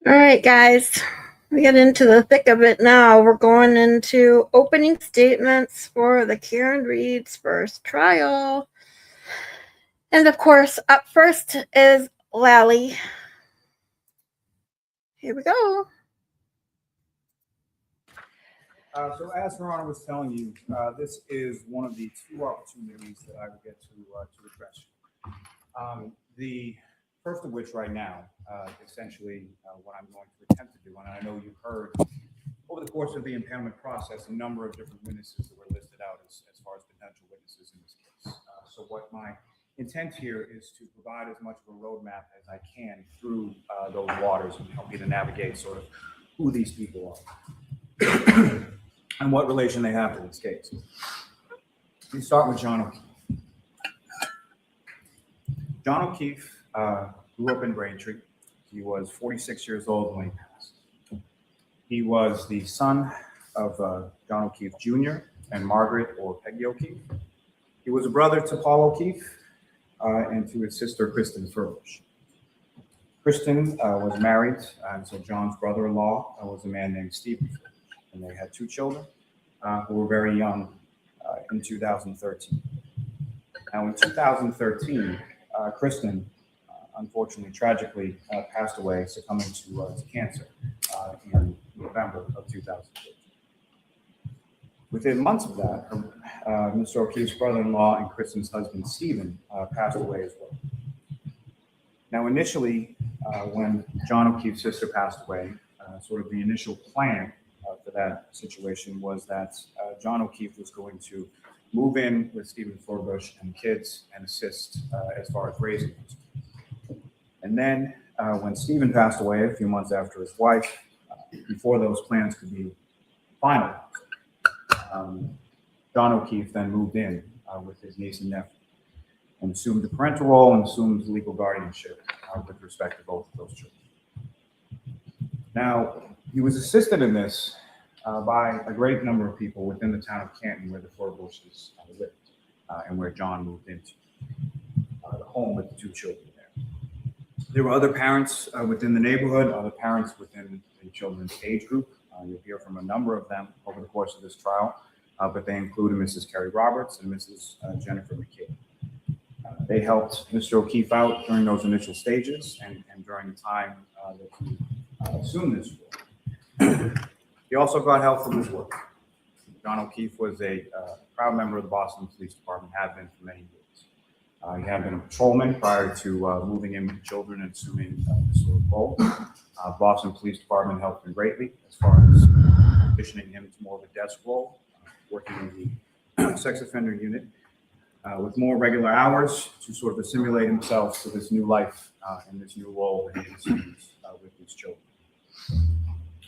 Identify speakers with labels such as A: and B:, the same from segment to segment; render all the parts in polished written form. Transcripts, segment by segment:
A: All right, guys, we get into the thick of it now. We're going into opening statements for the Karen Reed's first trial. And of course, up first is Lally. Here we go.
B: So as Her Honor was telling you, this is one of the two opportunities that I will get to address. The first of which right now, essentially what I'm going to attempt to do, and I know you've heard over the course of the impoundment process, a number of different witnesses that were listed out as far as potential witnesses in this case. So what my intent here is to provide as much of a roadmap as I can through those waters and help you to navigate sort of who these people are and what relation they have to this case. We start with John O'Keefe. John O'Keefe grew up in Braintree. He was 46 years old when he passed. He was the son of John O'Keefe Jr. and Margaret or Peggy O'Keefe. He was a brother to Paul O'Keefe and to his sister, Kristen Furbush. Kristen was married, and so John's brother-in-law was a man named Stephen Furbush. And they had two children who were very young in 2013. Now in 2013, Kristen, unfortunately, tragically passed away, succumbing to cancer in November of 2013. Within months of that, Mr. O'Keefe's brother-in-law and Kristen's husband, Stephen, passed away as well. Now initially, when John O'Keefe's sister passed away, sort of the initial plan for that situation was that John O'Keefe was going to move in with Stephen Furbush and kids and assist as far as raising them. And then when Stephen passed away a few months after his wife, before those plans could be finalized, John O'Keefe then moved in with his niece and nephew and assumed the parental role and assumed legal guardianship with respect to both of those children. Now, he was assisted in this by a great number of people within the town of Canton where the Furbushes lived and where John moved into the home with the two children there. There were other parents within the neighborhood, other parents within the children's age group. You'll hear from a number of them over the course of this trial, but they included Mrs. Carrie Roberts and Mrs. Jennifer McKay. They helped Mr. O'Keefe out during those initial stages and during the time that he assumed this role. He also got help from his work. John O'Keefe was a proud member of the Boston Police Department, had been for many years. He had been a patrolman prior to moving in with the children and assuming this sort of role. Boston Police Department helped him greatly as far as positioning him to more of a desk role, working in the sex offender unit with more regular hours to sort of assimilate himself to this new life and this new role that he assumes with these children.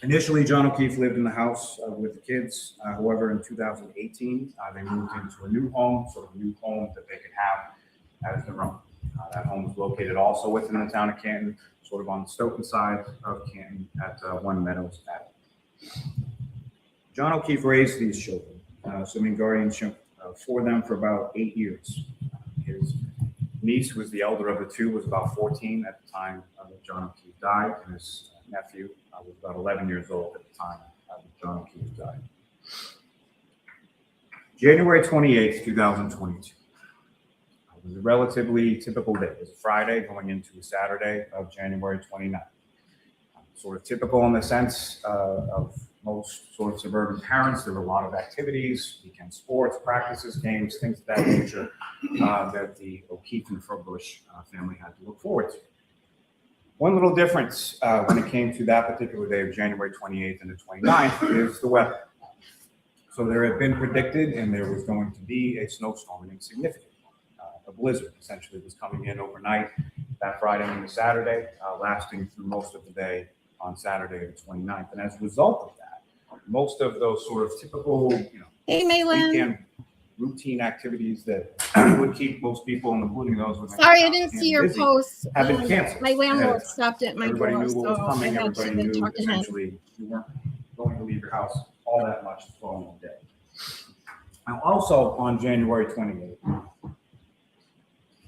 B: Initially, John O'Keefe lived in the house with the kids. However, in 2018, they moved into a new home, sort of a new home that they could have as their own. That home is located also within the town of Canton, sort of on the Stoughton side of Canton at One Meadows Avenue. John O'Keefe raised these children, assuming guardianship for them for about 8 years. His niece, who was the elder of the two, was about 14 at the time that John O'Keefe died, and his nephew was about 11 years old at the time that John O'Keefe died. January 28th, 2022. It was a relatively typical day. It was a Friday going into a Saturday of January 29th. Sort of typical in the sense of most sort of suburban parents. There were a lot of activities, weekend sports, practices, games, things of that nature that the O'Keefe and Furbush family had to look forward to. One little difference when it came to that particular day of January 28th and the 29th is the weather. So there had been predicted and there was going to be a snowstorm, an insignificant one. A blizzard essentially was coming in overnight that Friday and Saturday, lasting through most of the day on Saturday the 29th. And as a result of that, most of those sort of typical,
A: Hey, Maylin.
B: weekend routine activities that would keep most people, including those with
A: Sorry, I didn't see your
B: busy,
A: post.
B: have been canceled.
A: My landlord stopped at my
B: Everybody
A: door,
B: knew what was
A: so I
B: coming.
A: had
B: Everybody
A: to
B: knew
A: talk to him.
B: essentially you weren't going to leave your house all that much the following day. Now, also on January 28th,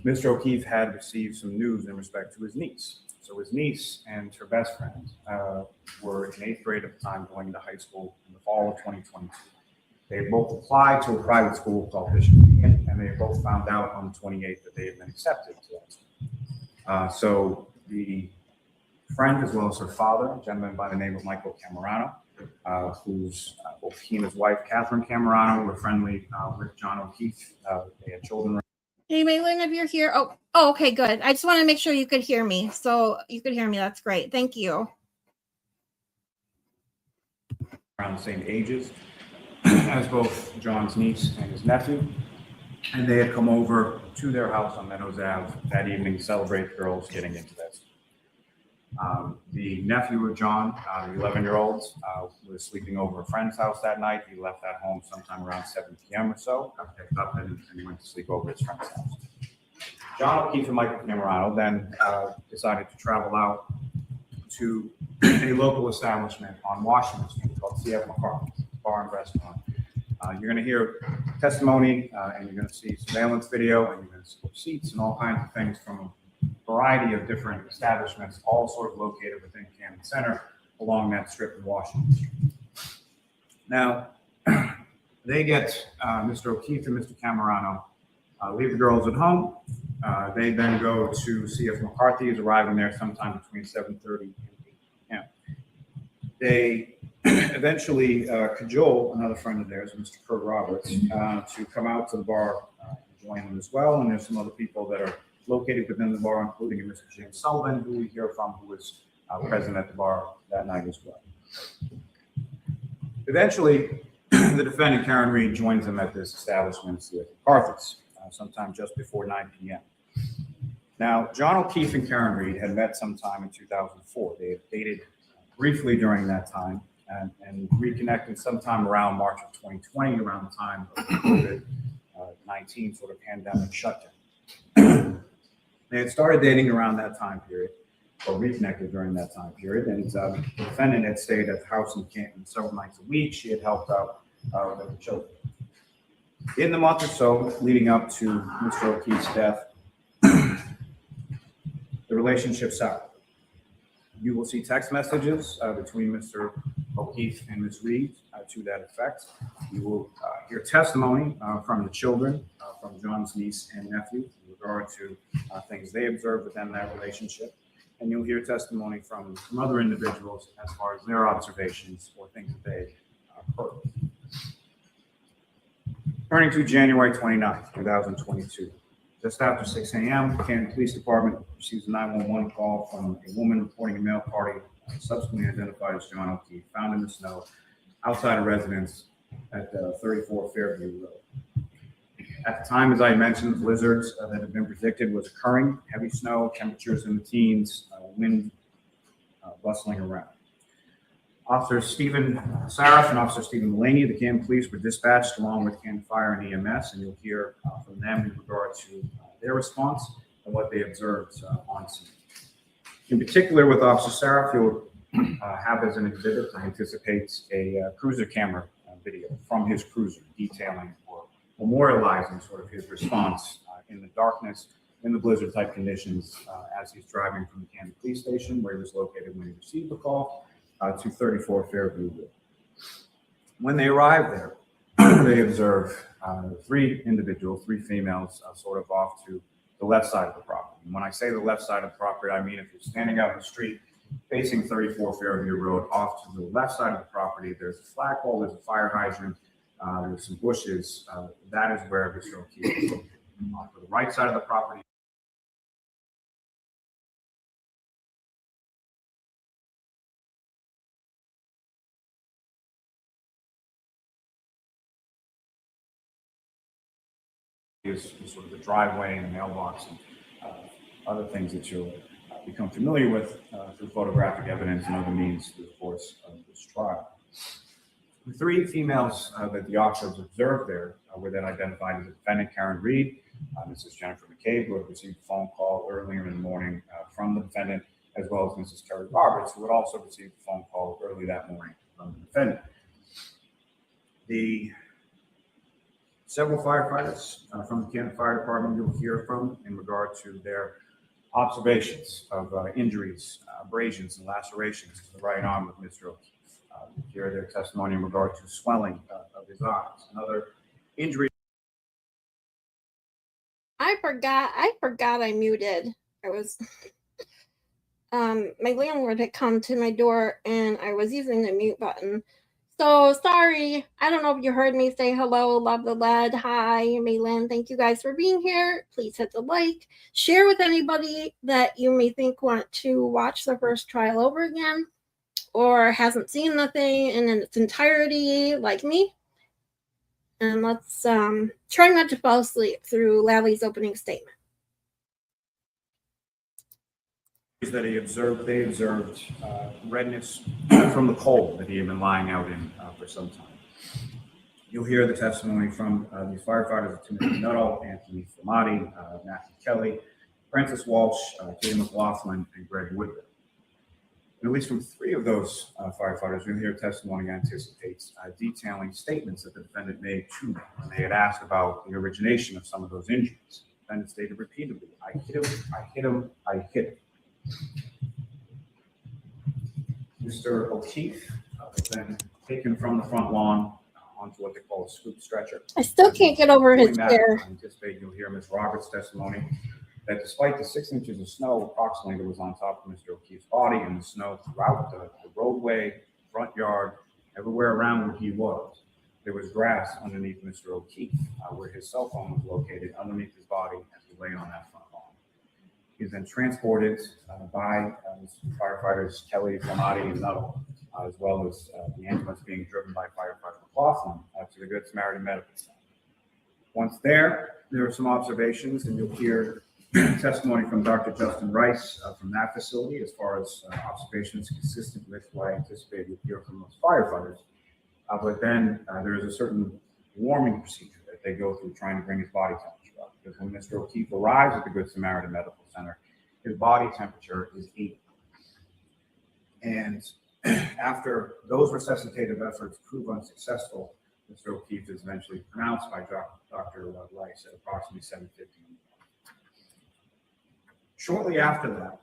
B: Mr. O'Keefe had received some news in respect to his niece. So his niece and her best friend were in 8th grade at the time, going into high school in the fall of 2022. They both applied to a private school called Bishop Keegan, and they both found out on the 28th that they had been accepted to that school. So the friend, as well as her father, a gentleman by the name of Michael Camerano, who's both he and his wife, Catherine Camerano, were friendly with John O'Keefe. They had children.
A: Hey, Maylin, if you're here. Oh, okay, good. I just want to make sure you could hear me. So you could hear me. That's great. Thank you.
B: Around the same ages as both John's niece and his nephew. And they had come over to their house on Meadows Ave that evening to celebrate the girls getting into that school. The nephew of John, the 11-year-old, was sleeping over a friend's house that night. He left that home sometime around 7 p.m. or so, got picked up, and he went to sleep over at his friend's house. John O'Keefe and Michael Camerano then decided to travel out to a local establishment on Washington Street called C.F. McCarthy's Bar and Restaurant. You're going to hear testimony, and you're going to see surveillance video, and you're going to see receipts and all kinds of things from a variety of different establishments, all sort of located within Camden Center along that strip of Washington Street. Now, they get Mr. O'Keefe and Mr. Camerano leave the girls at home. They then go to C.F. McCarthy's, arriving there sometime between 7:30 and 8 p.m. They eventually cajole another friend of theirs, Mr. Kurt Roberts, to come out to the bar and join them as well. And there's some other people that are located within the bar, including Mr. James Sullivan, who we hear from, who was present at the bar that night as well. Eventually, the defendant, Karen Reed, joins them at this establishment, C.F. McCarthy's, sometime just before 9 p.m. Now, John O'Keefe and Karen Reed had met sometime in 2004. They had dated briefly during that time and reconnected sometime around March of 2020, around the time of the COVID-19 sort of pandemic shutdown. They had started dating around that time period, or reconnected during that time period, and the defendant had stayed at the house in Canton several nights a week. She had helped out with the children. In the month or so leading up to Mr. O'Keefe's death, the relationship soured. You will see text messages between Mr. O'Keefe and Ms. Reed to that effect. You will hear testimony from the children, from John's niece and nephew, in regard to things they observed within that relationship. And you'll hear testimony from other individuals as far as their observations or things that they heard. Turning to January 29th, 2022. Just after 6 a.m., the Canton Police Department receives a 911 call from a woman reporting a male party, subsequently identified as John O'Keefe, found in the snow outside a residence at 34 Fairview Road. At the time, as I mentioned, blizzards that had been predicted was occurring, heavy snow, temperatures in the teens, wind bustling around. Officer Stephen Saraf and Officer Stephen Mulaney of the Canton Police were dispatched along with Canton Fire and EMS, and you'll hear from them in regard to their response and what they observed on scene. In particular, with Officer Saraf, you'll have as an exhibit, I anticipate, a cruiser camera video from his cruiser detailing or memorializing sort of his response in the darkness, in the blizzard-type conditions as he's driving from the Canton Police Station, where he was located when he received the call, to 34 Fairview Road. When they arrive there, they observe three individuals, three females, sort of off to the left side of the property. And when I say the left side of the property, I mean if you're standing out in the street facing 34 Fairview Road, off to the left side of the property, there's a flagpole, there's a fire hydrant, there's some bushes. That is where Mr. O'Keefe is located. On the right side of the property, is sort of the driveway and the mailbox and other things that you'll become familiar with through photographic evidence and other means through the course of this trial. The three females that the officers observed there were then identified as the defendant, Karen Reed, Mrs. Jennifer McCabe, who had received a phone call earlier in the morning from the defendant, as well as Mrs. Terry Roberts, who had also received a phone call early that morning from the defendant. The Several firefighters from the Canton Fire Department you'll hear from in regard to their observations of injuries, abrasions, and lacerations to the right arm of Mr. O'Keefe. You'll hear their testimony in regard to swelling of his eyes and other injuries.
A: I forgot I muted. I was my landlord had come to my door and I was using the mute button. So sorry. I don't know if you heard me say hello, love the lead. Hi, Maylan. Thank you guys for being here. Please hit the like. Share with anybody that you may think want to watch the first trial over again or hasn't seen the thing in its entirety like me. And let's try not to fall asleep through Lally's opening statement.
B: That they observed redness from the cold that he had been lying out in for some time. You'll hear the testimony from these firefighters: Timothy Nuttall, Anthony Flamati, Matthew Kelly, Francis Walsh, Katie McLaughlin, and Greg Woodward. And at least from three of those firefighters, you'll hear testimony anticipates detailing statements that the defendant made to them when they had asked about the origination of some of those injuries. The defendant stated repeatedly, "I hit him, I hit him, I hit him." Mr. O'Keefe was then taken from the front lawn onto what they call a scoop stretcher.
A: I still can't get over his hair.
B: I anticipate you'll hear Ms. Roberts' testimony that despite the 6 inches of snow approximately that was on top of Mr. O'Keefe's body and the snow throughout the roadway, front yard, everywhere around where he was, there was grass underneath Mr. O'Keefe, where his cell phone was located underneath his body as he lay on that front lawn. He was then transported by firefighters Kelly, Flamati, and Nuttall, as well as the ambulance being driven by firefighter McLaughlin to the Good Samaritan Medical Center. Once there were some observations, and you'll hear testimony from Dr. Justin Rice from that facility as far as observations consistent with what I anticipate you'll hear from those firefighters. But then there is a certain warming procedure that they go through trying to bring his body temperature up. Because when Mr. O'Keefe arrives at the Good Samaritan Medical Center, his body temperature is 80. And after those resuscitative efforts prove unsuccessful, Mr. O'Keefe is eventually pronounced by Dr. Rice at approximately 7:50. Shortly after that,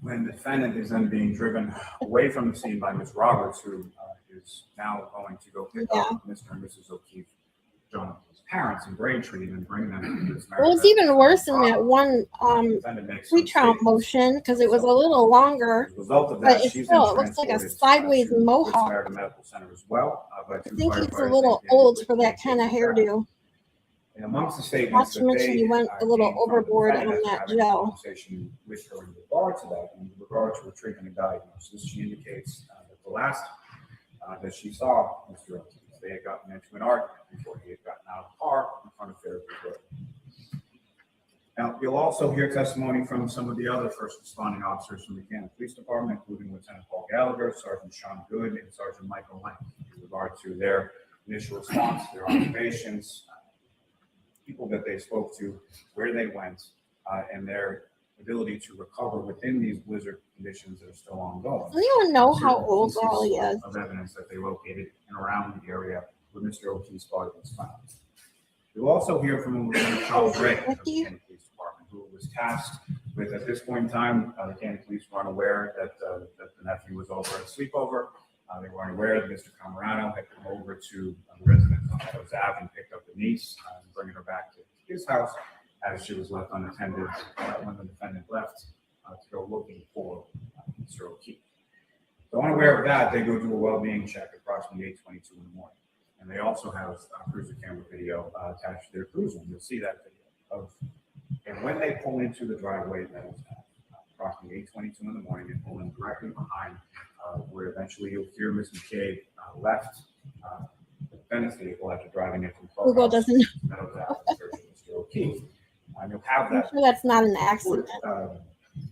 B: when the defendant is then being driven away from the scene by Ms. Roberts, who is now going to go pick up Mr. and Mrs. O'Keefe, Jonathan's parents in Braintree, and bring them to this.
A: It was even worse in that one pre-trial motion because it was a little longer.
B: As a result of
A: but
B: that,
A: it
B: she's
A: still looks like a sideways mohawk.
B: Medical Center as well.
A: I think he's a little old for that kind of hairdo.
B: And amongst the statements
A: Not to mention you went a little overboard on that gel.
B: Conversation with her in regard to that, in regard to her treatment and diagnosis, she indicates that the last that she saw Mr. O'Keefe, they had gotten into an argument before he had gotten out of the car in front of Fairview Road. Now, you'll also hear testimony from some of the other first responding officers from the Canton Police Department, including Lieutenant Paul Gallagher, Sergeant Sean Good, and Sergeant Michael Lang, in regard to their initial response, their observations, people that they spoke to, where they went, and their ability to recover within these blizzard conditions that are still ongoing.
A: Does anyone know how old Raleigh is?
B: Of evidence that they located in around the area where Mr. O'Keefe's body was found. You'll also hear from Lieutenant Charles Ray of the Canton Police Department, who was tasked with, at this point in time, the Canton Police were unaware that the nephew was over at a sleepover. They were unaware that Mr. Camerano had come over to the residence on Meadows Ave and picked up the niece, bringing her back to his house as she was left unattended when the defendant left to go looking for Mr. O'Keefe. So unaware of that, they go do a well-being check at approximately 8:22 in the morning. And they also have cruiser camera video attached to their cruiser. And you'll see that video and when they pull into the driveway at Meadows Ave, approximately 8:22 in the morning, and pull in directly behind where eventually you'll hear Ms. McCabe left the defendant's vehicle after driving it from
A: Google doesn't know.
B: Meadows Ave, searching Mr. O'Keefe. And you'll have
A: I'm
B: that.
A: sure that's not an accident.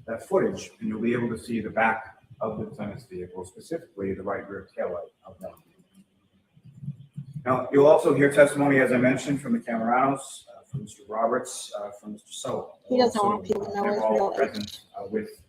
B: That footage, and you'll be able to see the back of the defendant's vehicle, specifically the right rear taillight of that vehicle. Now, you'll also hear testimony, as I mentioned, from the Cameranos, from Mr. Roberts, from Mr. Sullivan.
A: He doesn't want people to know his real age.
B: With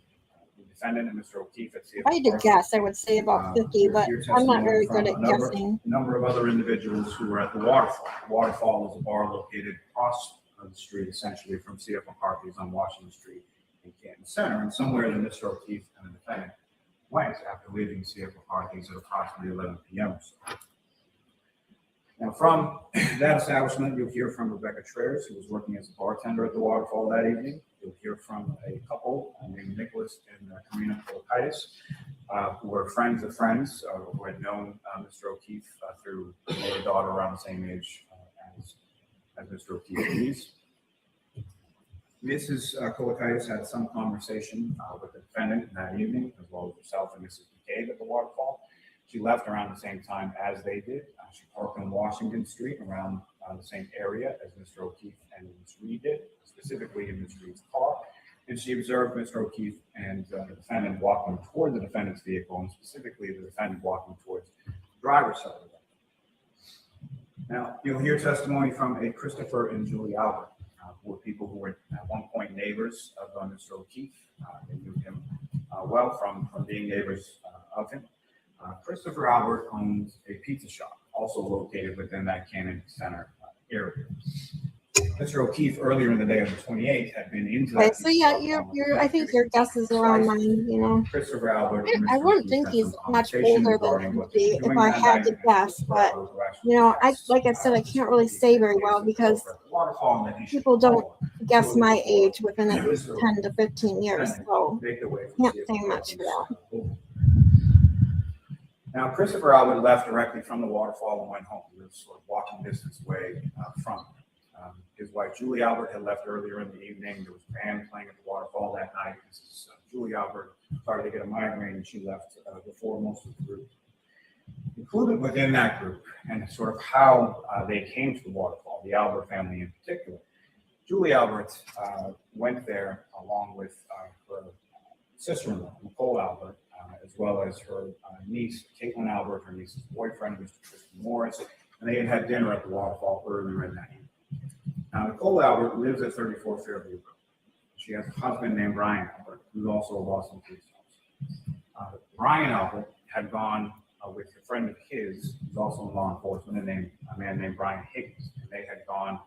B: the defendant and Mr. O'Keefe at
A: If I had to guess, I would say about 50, but I'm not very good at guessing.
B: A number of other individuals who were at the waterfall. The waterfall is a bar located across the street, essentially from C.F. McCarthy's on Washington Street in Canton Center, and somewhere that Mr. O'Keefe and the defendant went after leaving C.F. McCarthy's at approximately 11 p.m. or so. Now, from that establishment, you'll hear from Rebecca Traers, who was working as a bartender at the waterfall that evening. You'll hear from a couple named Nicholas and Karina Kolokaitis, who were friends of friends, who had known Mr. O'Keefe through their daughter around the same age as Mr. O'Keefe. Mrs. Kolokaitis had some conversation with the defendant that evening, as well as herself and Mrs. McCabe at the waterfall. She left around the same time as they did. She parked on Washington Street around the same area as Mr. O'Keefe and Ms. Reed did, specifically in Ms. Reed's car. And she observed Mr. O'Keefe and the defendant walking toward the defendant's vehicle, and specifically the defendant walking towards the driver's side of it. Now, you'll hear testimony from a Christopher and Julie Albert, who were people who were at one point neighbors of Mr. O'Keefe. They knew him well from being neighbors of him. Christopher Albert owns a pizza shop, also located within that Canton Center area. Mr. O'Keefe, earlier in the day of the 28th, had been into that.
A: Okay, so yeah, I think your guess is around mine, you know.
B: Christopher Albert.
A: I wouldn't think he's much older than 50 if I had to guess, but you know, like I said, I can't really say very well because people don't guess my age within at least 10 to 15 years, so can't say much for that.
B: Now, Christopher Albert left directly from the waterfall and went home. He was sort of walking distance away from it. His wife, Julie Albert, had left earlier in the evening. There was a band playing at the waterfall that night. Mrs. Julie Albert started to get a migraine, and she left before most of the group. Included within that group, and sort of how they came to the waterfall, the Albert family in particular, Julie Albert went there along with her sister-in-law, Nicole Albert, as well as her niece, Caitlin Albert, her niece's boyfriend, Mr. Tristan Morris, and they had had dinner at the waterfall earlier in that evening. Now, Nicole Albert lives at 34 Fairview Road. She has a husband named Brian Albert, who's also a Boston police officer. Brian Albert had gone with a friend of his, who's also in law enforcement, a man named Brian Higgins. And they had gone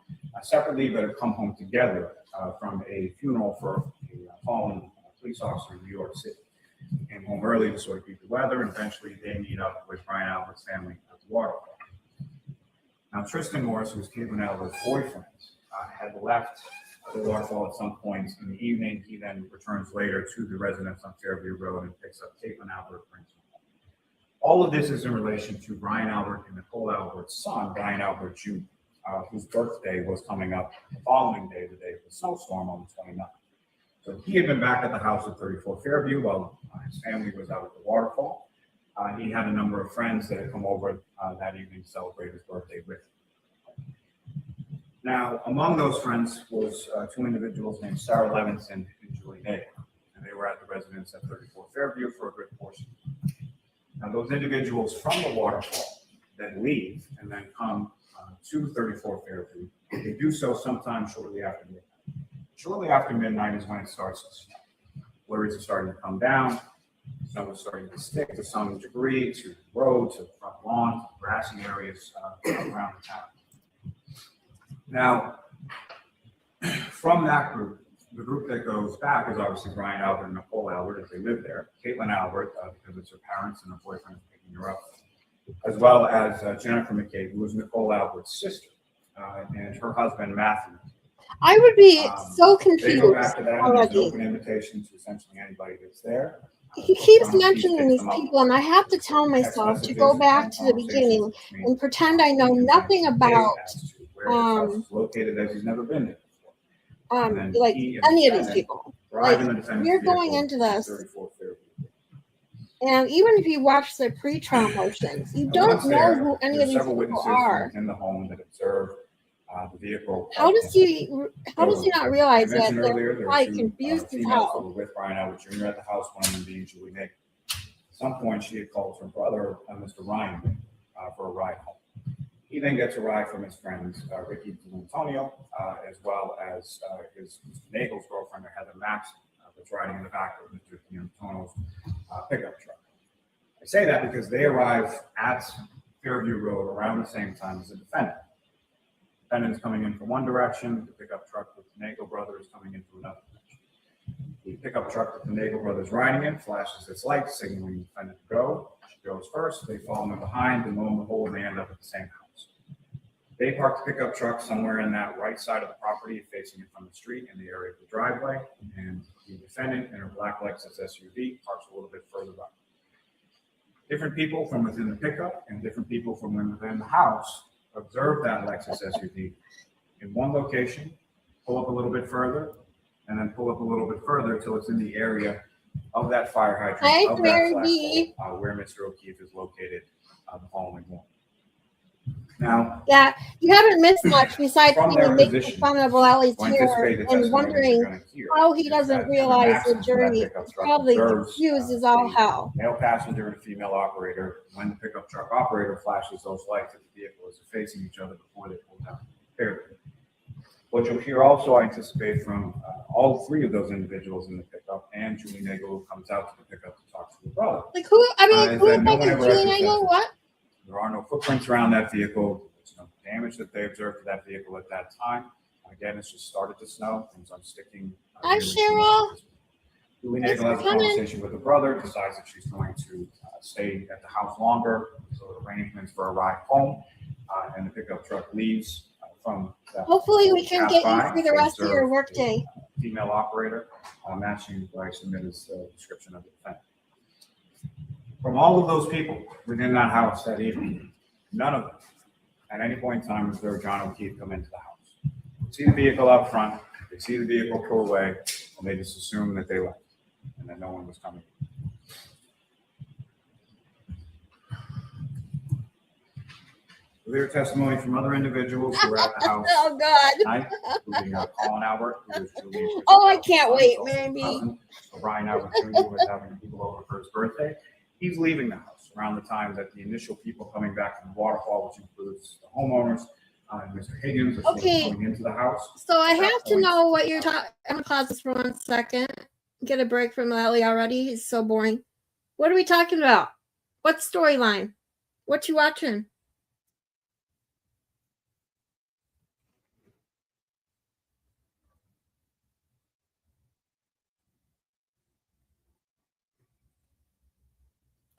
B: separately, but had come home together from a funeral for a fallen police officer in New York City. Came home early to sort of beat the weather, and eventually they meet up with Brian Albert's family at the waterfall. Now, Tristan Morris, who was Caitlin Albert's boyfriend, had left the waterfall at some point in the evening. He then returns later to the residence on Fairview Road and picks up Caitlin Albert, brings her home. All of this is in relation to Brian Albert and Nicole Albert's son, Brian Albert Jr., whose birthday was coming up the following day, the day of the snowstorm on the 29th. So he had been back at the house at 34 Fairview while his family was out at the waterfall. He had a number of friends that had come over that evening to celebrate his birthday with him. Now, among those friends was two individuals named Sarah Levinson and Julie Nagel, and they were at the residence at 34 Fairview for a good portion. Now, those individuals from the waterfall then leave and then come to 34 Fairview. They do so sometime shortly after midnight. Shortly after midnight is when it starts to snow. Flurries are starting to come down. Snow is starting to stick to some degree to the road, to the front lawn, to grassy areas around the town. Now, from that group, the group that goes back is obviously Brian Albert and Nicole Albert, as they live there. Caitlin Albert, because it's her parents and her boyfriend picking her up, as well as Jennifer McCabe, who was Nicole Albert's sister, and her husband, Matthew.
A: I would be so confused
B: They go back to that, and there's an
A: already.
B: open invitation to essentially anybody that's there.
A: He keeps mentioning these people, and I have to tell myself to go back to the beginning and pretend I know nothing about
B: located as he's never been there before.
A: like any of these people. Like, we're going into this,
B: 34 Fairview.
A: and even if you watch the pre-trial motions, you don't know who any of these people are.
B: In the home that observed the vehicle.
A: How does he not realize that
B: Earlier,
A: they're probably confused as hell?
B: With Brian Albert Jr. at the house, one of them being Julie Nagel. At some point, she had called her brother, Mr. Ryan, for a ride home. He then gets a ride from his friends, Ricky Antonio, as well as his Mr. Nagel's girlfriend, Heather Maxson, that's riding in the back of Mr. Tono's pickup truck. I say that because they arrive at Fairview Road around the same time as the defendant. The defendant is coming in from one direction, the pickup truck with the Nagel brother is coming in from another direction. The pickup truck with the Nagel brothers riding in flashes its lights, signaling the defendant to go. She goes first, they follow in behind, and lo and behold, they end up at the same house. They park the pickup truck somewhere in that right side of the property, facing it from the street in the area of the driveway, and the defendant in her black Lexus SUV parks a little bit further up. Different people from within the pickup and different people from within the house observe that Lexus SUV in one location, pull up a little bit further, and then pull up a little bit further until it's in the area of that fire hydrant,
A: Hi,
B: of that
A: Mary
B: flashbulb,
A: B.
B: where Mr. O'Keefe is located the following morning. Now,
A: Yeah, you haven't missed much besides
B: from
A: maybe
B: their
A: making
B: position,
A: fun of Lally's
B: I
A: hair
B: anticipate the
A: and
B: testimony that
A: wondering
B: you're going to hear
A: how he
B: is
A: doesn't
B: that Kevin
A: realize the
B: Maxson from that
A: journey
B: pickup truck
A: probably
B: observes,
A: confuses all
B: the
A: hell.
B: male passenger and a female operator when the pickup truck operator flashes those lights at the vehicle as they're facing each other before they pull down the barrier. What you'll hear also, I anticipate, from all three of those individuals in the pickup and Julie Nagel, who comes out to the pickup to talk to her brother.
A: Like who? I mean,
B: Is
A: who
B: that
A: the
B: no
A: fuck
B: one
A: is
B: ever
A: Julie
B: exercises
A: Nagel? What?
B: There are no footprints around that vehicle. There's no damage that they observed to that vehicle at that time. Again, it's just started to snow. Things are sticking.
A: Hi,
B: really
A: Cheryl.
B: much. Julie
A: Thanks
B: Nagel has
A: for
B: a
A: coming.
B: conversation with her brother, decides that she's going to stay at the house longer. So the arrangements for a ride home, and the pickup truck leaves from that.
A: Hopefully, we can get you
B: Pass by,
A: through the
B: they
A: rest of your
B: observe
A: workday.
B: a female operator, matching what I submit as the description of the defendant. From all of those people within that house that evening, none of them at any point in time observed John O'Keefe come into the house. They see the vehicle up front, they see the vehicle pull away, and they just assume that they left and that no one was coming. Clear testimony from other individuals who were at the house
A: Oh God.
B: tonight, including Colin Albert, who was Julie's
A: Oh, I can't
B: son,
A: wait,
B: also
A: maybe.
B: cousin. So Brian Albert Jr. was having people over for his birthday. He's leaving the house around the time that the initial people coming back from the waterfall, which includes the homeowners, and Mr. Higgins, are sort of
A: Okay.
B: coming into the house.
A: So I
B: At that
A: have to
B: point,
A: know what you're talking. I'm gonna pause this for 1 second. Get a break from Lally already. He's so boring. What are we talking about? What storyline? What you watching?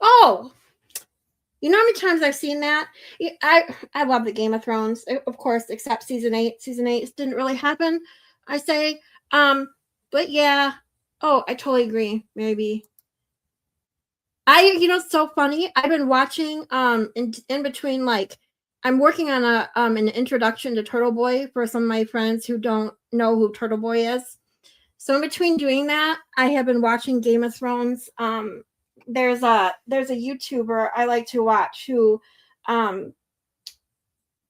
A: Oh, you know how many times I've seen that? I love the Game of Thrones, of course, except season 8. Season 8 didn't really happen, I say. But yeah. Oh, I totally agree. Maybe. It's so funny. I've been watching in between, like, I'm working on an introduction to Turtle Boy for some of my friends who don't know who Turtle Boy is. So in between doing that, I have been watching Game of Thrones. There's a YouTuber I like to watch who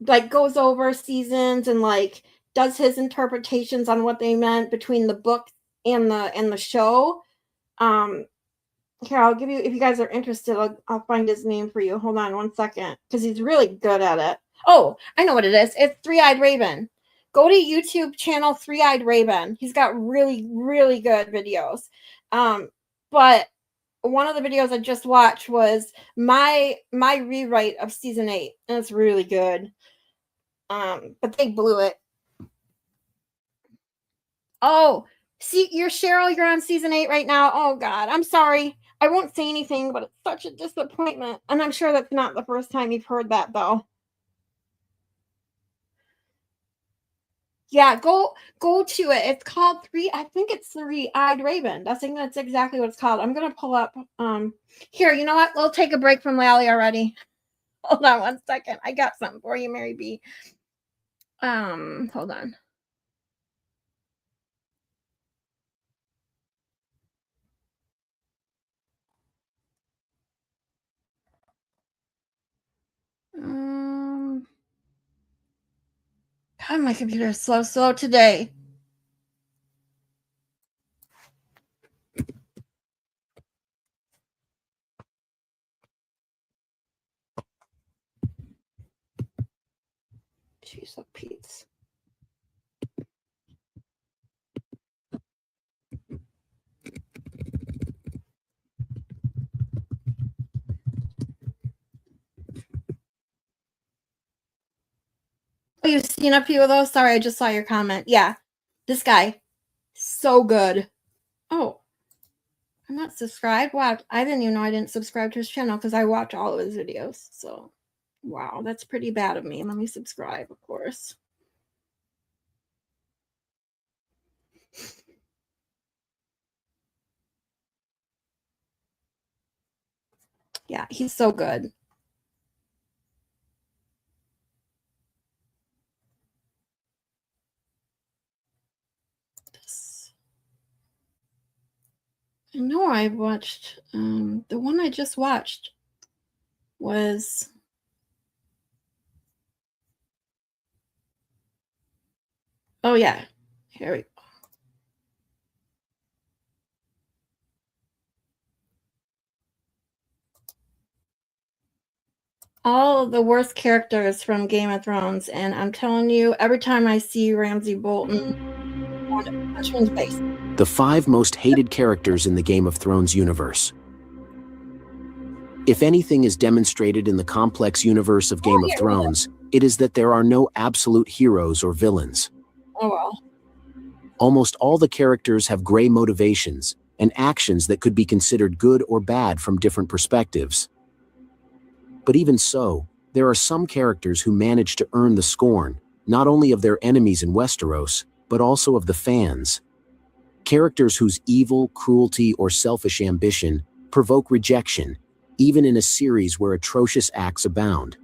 A: like goes over seasons and like does his interpretations on what they meant between the book and the show. Here, I'll give you, if you guys are interested, I'll find his name for you. Hold on 1 second, because he's really good at it. Oh, I know what it is. It's Three-Eyed Raven. Go to YouTube channel Three-Eyed Raven. He's got really, really good videos. But one of the videos I just watched was my rewrite of season 8, and it's really good. But they blew it. Oh, see, you're Cheryl. You're on season 8 right now. Oh God, I'm sorry. I won't say anything, but it's such a disappointment. And I'm sure that's not the first time you've heard that, though. Yeah, go to it. It's called I think it's Three-Eyed Raven. I think that's exactly what it's called. I'm gonna pull up. Here, you know what? We'll take a break from Lally already. Hold on 1 second. I got something for you, Mary B. Hold on. God, my computer is slow today. Jeez, oh Pete's. seen a few of those. Sorry, I just saw your comment. Yeah, this guy, so good. Oh, I'm not subscribed. Wow, I didn't even know I didn't subscribe to his channel because I watch all of his videos. So, wow, that's pretty bad of me. Let me subscribe, of course. Yeah, he's so good. I know I watched, the one I just watched was, oh yeah, here we go. All the worst characters from Game of Thrones, and I'm telling you, every time I see Ramsay Bolton, I want to punch him in the face.
C: The 5 most hated characters in the Game of Thrones universe. If anything is demonstrated in the complex universe of Game of Thrones, it is that there are no absolute heroes or villains.
A: Oh well.
C: Almost all the characters have gray motivations and actions that could be considered good or bad from different perspectives. But even so, there are some characters who manage to earn the scorn, not only of their enemies in Westeros, but also of the fans. Characters whose evil, cruelty, or selfish ambition provoke rejection, even in a series where atrocious acts abound.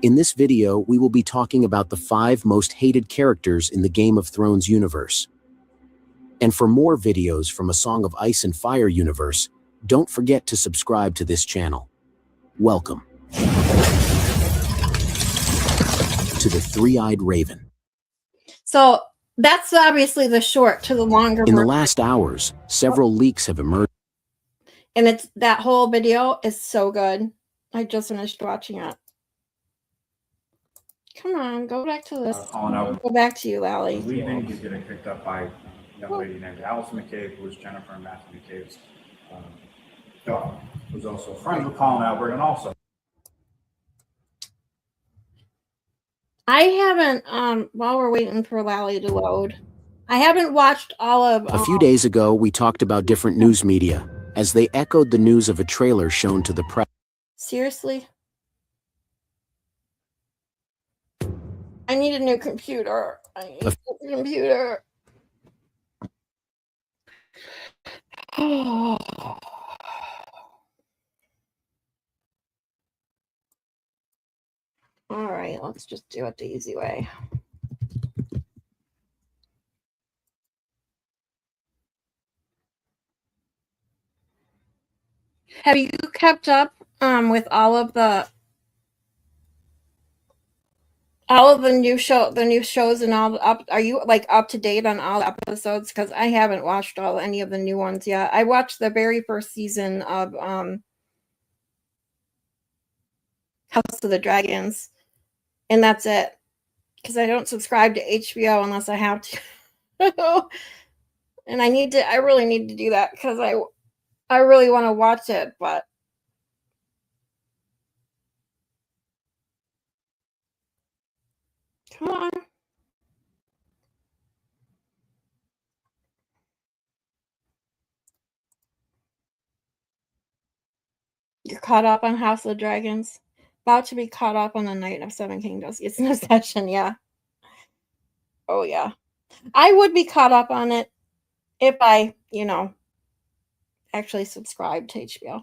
C: In this video, we will be talking about the 5 most hated characters in the Game of Thrones universe. And for more videos from A Song of Ice and Fire universe, don't forget to subscribe to this channel. Welcome to the Three-Eyed Raven.
A: So that's obviously the short to the longer
C: In the
A: version.
C: last hours, several leaks have emerged.
A: And it's that whole video is so good. I just finished watching it. Come on, go back to this. Go back to you, Lally.
B: Leaving, he's getting picked up by a young lady named Allison McCabe, who is Jennifer and Matthew McCabe's daughter, who's also friends with Colin Albert, and also.
A: I haven't, while we're waiting for Lally to load, I haven't watched all of.
C: A few days ago, we talked about different news media, as they echoed the news of a trailer shown to the press.
A: Seriously? I need a new computer. I need a new computer. Oh. All right, let's just do it the easy way. Have you kept up with all of the new shows and all up? Are you like up to date on all the episodes? Because I haven't watched any of the new ones yet. I watched the very first season of House of the Dragons, and that's it. Because I don't subscribe to HBO unless I have to. And I really need to do that because I really want to watch it, but come on. You're caught up on House of the Dragons. About to be caught up on the Night of Seven Kingdoms. It's an obsession, yeah. Oh, yeah. I would be caught up on it if I, actually subscribed to HBO.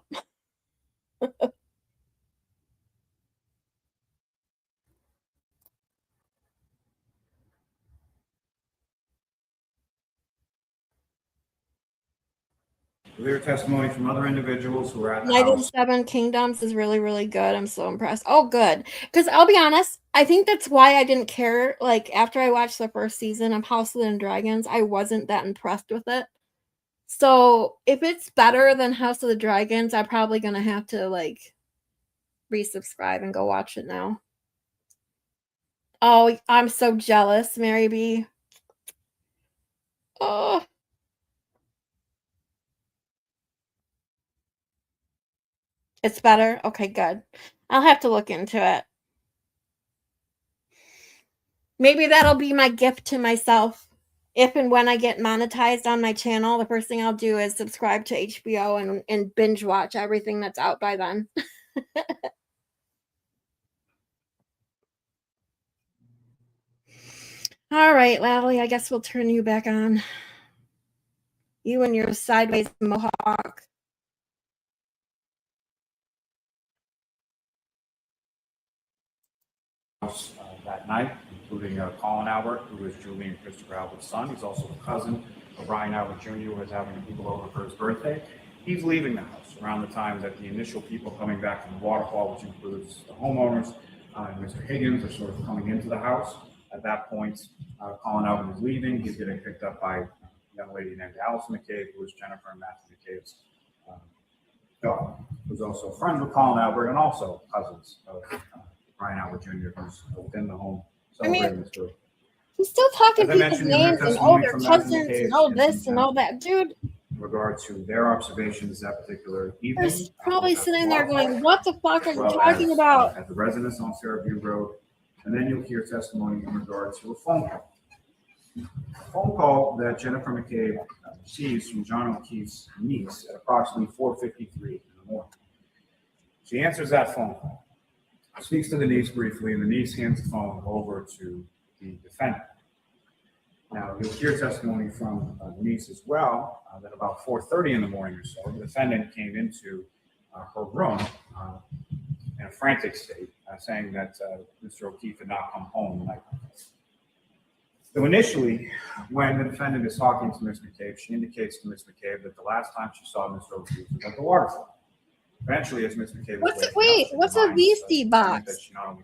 B: Clear testimony from other individuals who were at the
A: Night of
B: house.
A: Seven Kingdoms is really, really good. I'm so impressed. Oh, good. Because I'll be honest, I think that's why I didn't care. Like, after I watched the first season of House of the Dragons, I wasn't that impressed with it. So, if it's better than House of the Dragons, I'm probably going to have to, like, resubscribe and go watch it now. Oh, I'm so jealous, Mary B. Oh. It's better? Okay, good. I'll have to look into it. Maybe that'll be my gift to myself. If and when I get monetized on my channel, the first thing I'll do is subscribe to HBO and binge watch everything that's out by then. All right, Lally, I guess we'll turn you back on. You and your sideways mohawk.
B: That night, including Colin Albert, who is Julie and Christopher Albert's son. He's also a cousin of Ryan Albert Jr., who was having people over for his birthday. He's leaving the house around the time that the initial people coming back from the waterfall, which includes the homeowners and Mr. Higgins, are sort of coming into the house. At that point, Colin Albert is leaving. He's getting picked up by a young lady named Allison McCabe, who is Jennifer and Matthew McCabe's daughter, who's also friends with Colin Albert and also cousins of Ryan Albert Jr., who's within the home celebrating this birthday.
A: He's still talking
B: As I
A: people's
B: mentioned in her
A: names and
B: testimony
A: their
B: from
A: cousins
B: Matthew
A: and all
B: McCabe
A: this
B: and
A: and all that. Dude,
B: in regard to their observations that particular evening.
A: they're probably
B: at the
A: sitting there
B: waterfall,
A: going, what the fuck are
B: as
A: you
B: well
A: talking
B: as,
A: about?
B: At the residence on Fairview Road. And then you'll hear testimony in regard to a phone call. A phone call that Jennifer McCabe receives from John O'Keefe's niece at approximately 4:53 in the morning. She answers that phone call, speaks to the niece briefly, and the niece hands the phone over to the defendant. Now, you'll hear testimony from the niece as well, that about 4:30 in the morning or so, the defendant came into her room in a frantic state, saying that Mr. O'Keefe had not come home the night before. So initially, when the defendant is talking to Ms. McCabe, she indicates to Ms. McCabe that the last time she saw Mr. O'Keefe was at the waterfall. Eventually, as Ms. McCabe
A: What's
B: was
A: it? Wait, what's a VC box?
B: that she not only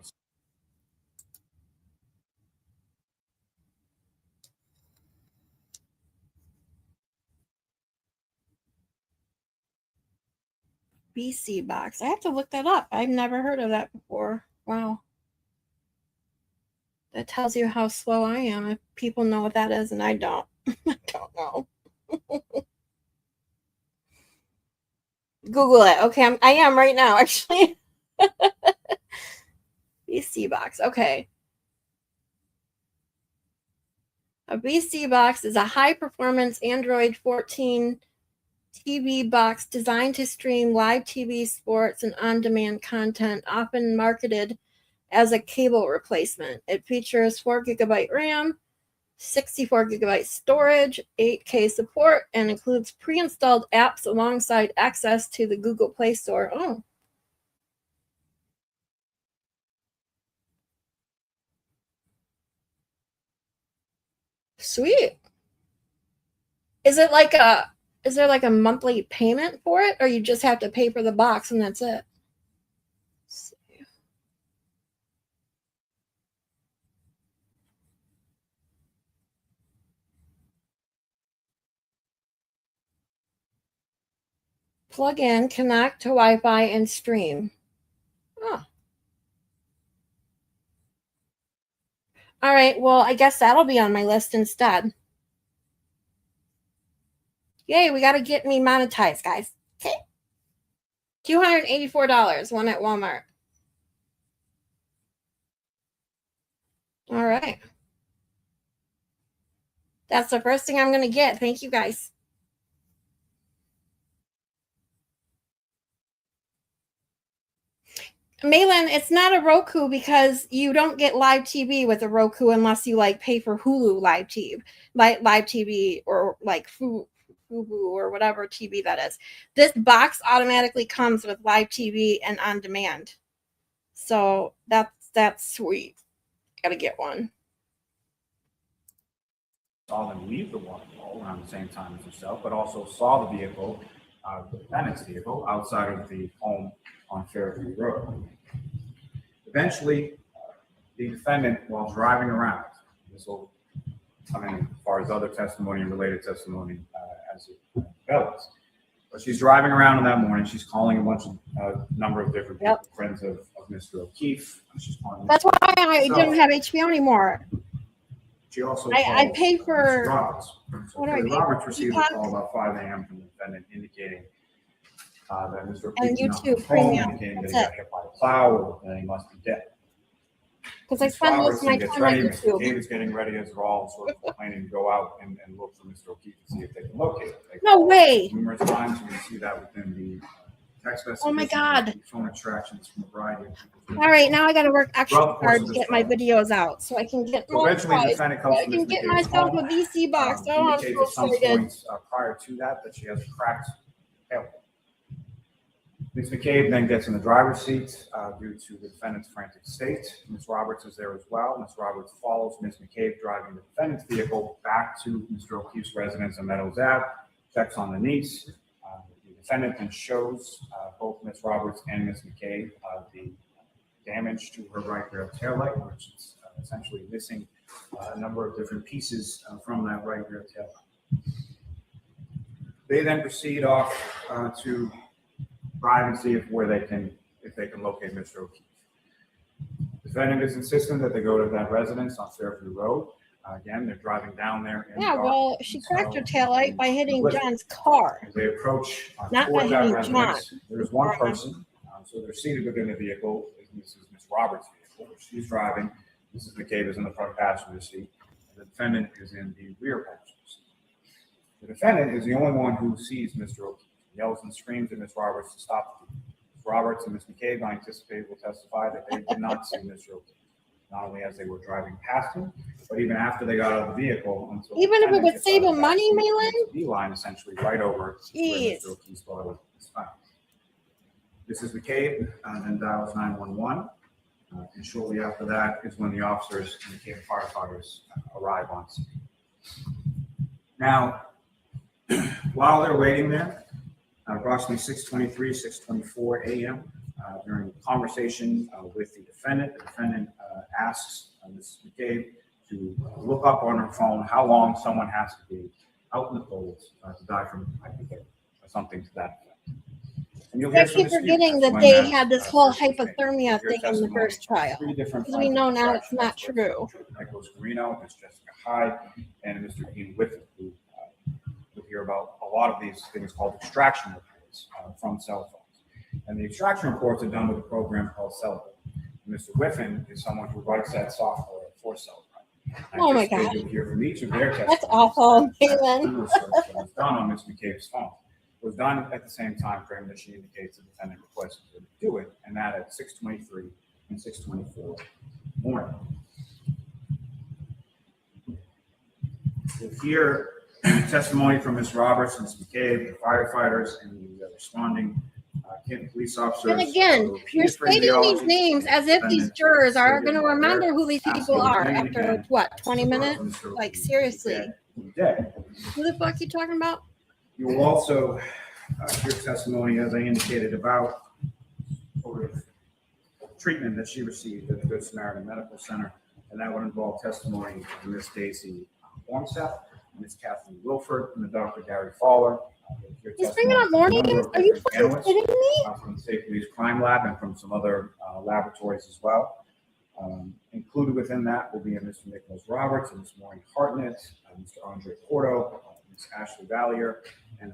A: BC box. I have to look that up. I've never heard of that before. Wow. That tells you how slow I am if people know what that is and I don't. I don't know. Google it. Okay, I am right now, actually. BC box. Okay. A BC box is a high-performance Android 14 TV box designed to stream live TV, sports, and on-demand content, often marketed as a cable replacement. It features 4 GB RAM, 64 GB storage, 8K support, and includes pre-installed apps alongside access to the Google Play Store. Oh. Sweet. Is there like a monthly payment for it, or you just have to pay for the box and that's it? Let's see. Plug in, connect to Wi-Fi, and stream. Oh. All right, well, I guess that'll be on my list instead. Yay, we got to get me monetized, guys. Okay. $284, one at Walmart. All right. That's the first thing I'm going to get. Thank you, guys. Malin, it's not a Roku because you don't get live TV with a Roku unless you like pay for Hulu live TV or like Fubu or whatever TV that is. This box automatically comes with live TV and on demand. So that's sweet. Gotta get one.
B: Saw them leave the waterfall around the same time as herself, but also saw the vehicle, the defendant's vehicle, outside of the home on Fairview Road. Eventually, the defendant, while driving around, this will come in as far as other testimony and related testimony as it develops. But she's driving around in that morning. She's calling a bunch of number of different people, friends of Mr. O'Keefe. She's calling.
A: That's why I didn't have HBO anymore.
B: She also
A: I pay for
B: Roberts. So Roberts received a call about 5 a.m. from the defendant indicating that Mr. O'Keefe
A: and
B: was not
A: YouTube
B: home,
A: Premium.
B: indicating that he got hit by a plow or that he must be dead.
A: because I
B: Ms.
A: spend most of my
B: Robertson gets
A: time on
B: ready, Mr.
A: YouTube.
B: McCabe is getting ready as they're all sort of planning to go out and look for Mr. O'Keefe to see if they can locate him. They
A: No
B: call
A: way.
B: numerous times. You can see that within the text messages.
A: Oh my God.
B: and phone extractions from a variety of people.
A: All right, now I got to work extra
B: Throughout the course
A: hard
B: of
A: to
B: this
A: get my
B: trial.
A: videos out so I can get
B: So
A: more
B: eventually, the
A: views.
B: defendant
A: So
B: comes
A: I
B: to
A: can
B: Ms.
A: get
B: McCabe's
A: myself
B: home.
A: a VC box. Oh, I'm
B: Indicates
A: so
B: at some
A: excited.
B: points prior to that she has a cracked tailpipe. Ms. McCabe then gets in the driver's seat due to the defendant's frantic state. Ms. Roberts is there as well. Ms. Roberts follows Ms. McCabe driving the defendant's vehicle back to Mr. O'Keefe's residence on Meadows Ave, checks on the niece. The defendant then shows both Ms. Roberts and Ms. McCabe the damage to her right rear taillight, which is essentially missing a number of different pieces from that right rear taillight. They then proceed off to drive and see if they can locate Mr. O'Keefe. The defendant is insistent that they go to that residence on Fairview Road. Again, they're driving down there.
A: Yeah, well, she cracked her taillight by hitting John's car.
B: As they approach
A: Not by
B: toward that
A: hitting
B: residence, there's one person, so they're seated within the vehicle. This is Ms. Roberts' vehicle. She's driving. Mrs. McCabe is in the front passenger seat. The defendant is in the rear passenger seat. The defendant is the only one who sees Mr. O'Keefe. He yells and screams at Ms. Roberts to stop. Ms. Roberts and Ms. McCabe, I anticipate, will testify that they did not see Mr. O'Keefe, not only as they were driving past him, but even after they got out of the vehicle. Until
A: Even if it would save
B: him
A: him money, Malin?
B: D-line essentially right over where
A: Jeez.
B: Mr. O'Keefe's body is found. Mrs. McCabe then dials 911. And shortly after that is when the officers and the Cape firefighters arrive on scene. Now, while they're waiting there, approximately 6:23, 6:24 a.m., during a conversation with the defendant asks Mrs. McCabe to look up on her phone how long someone has to be out in the cold to die from hypothermia or something to that effect. And you'll
A: I
B: hear some
A: keep
B: dispute
A: forgetting
B: as
A: that
B: to when
A: they
B: that,
A: had this whole
B: first came.
A: hypothermia
B: You'll hear
A: thing in the
B: testimony
A: first trial.
B: from 3 different
A: Because we know now it's not
B: experts,
A: true.
B: Nicholas Carino, Ms. Jessica Hyde, and Mr. Ian Whitfield, who you'll hear about a lot of these things called extraction reports from cell phones. And the extraction reports are done with a program called Cellphone. Mr. Whiffen is someone who writes that software for Cellphone.
A: Oh my God.
B: You'll hear from each of their testimonies.
A: That's awful,
B: that
A: Caitlin.
B: the research that was done on Ms. McCabe's phone was done at the same time frame that she indicates the defendant requested her to do it, and that at 6:23 and 6:24 morning. We'll hear testimony from Ms. Roberts and Ms. McCabe, the firefighters, and the responding Canton police officers.
A: And again, you're stating these names as if these jurors are going to remember who these people are after, what, 20 minutes? Like, seriously. Who the fuck are you talking about?
B: You will also hear testimony, as I indicated, about sort of treatment that she received at the Good Samaritan Medical Center, and that would involve testimony from Ms. Daisy Ormseth, Ms. Kathleen Wilford, and the Dr. Gary Fowler.
A: He's bringing up more names? Are you fucking kidding me?
B: From the State Police Crime Lab and from some other laboratories as well. Included within that will be Mr. Nicholas Roberts and Ms. Maureen Hartnett, Mr. Andre Porto, Ms. Ashley Vallier, and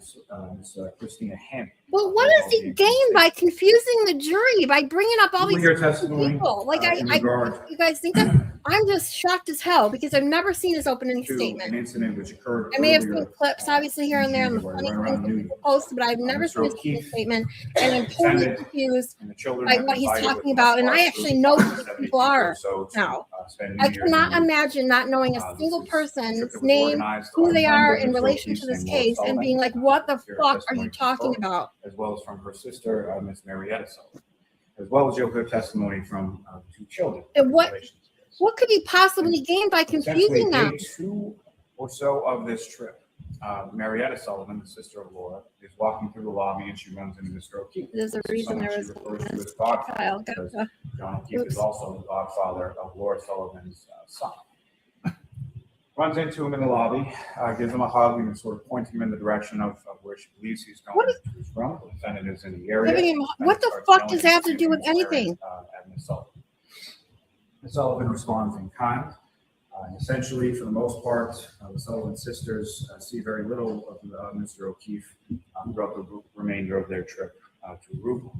B: Ms. Christina Hammond.
A: Well, what does he gain by confusing the jury, by bringing up all these people? Like, you guys think that? I'm just shocked as hell because I've never seen his opening statement.
B: An incident which occurred
A: I may have seen clips, obviously, here and there, and the funny things that people post, but I've never seen his opening statement, and I'm totally confused by what he's talking about. And I actually know who these people are now. I cannot imagine not knowing a single person's name, who they are in relation to this case, and being like, what the fuck are you talking about?
B: As well as from her sister, Ms. Marietta Sullivan, as well as you'll hear testimony from 2 children.
A: And what could he possibly gain by confusing them?
B: Day 2 or so of this trip, Marietta Sullivan, the sister of Laura, is walking through the lobby and she runs into Mr. O'Keefe.
A: There's a reason there was
B: a godfather, because
A: Gotcha.
B: John O'Keefe is also the godfather of Laura Sullivan's son. Runs into him in the lobby, gives him a hug, and sort of pointing him in the direction of where she believes he's going to his room. The defendant is in the area.
A: What the fuck does that have to do with anything?
B: At Ms. Sullivan. Ms. Sullivan responds in kind. Essentially, for the most part, the Sullivan sisters see very little of Mr. O'Keefe throughout the remainder of their trip to Aruba.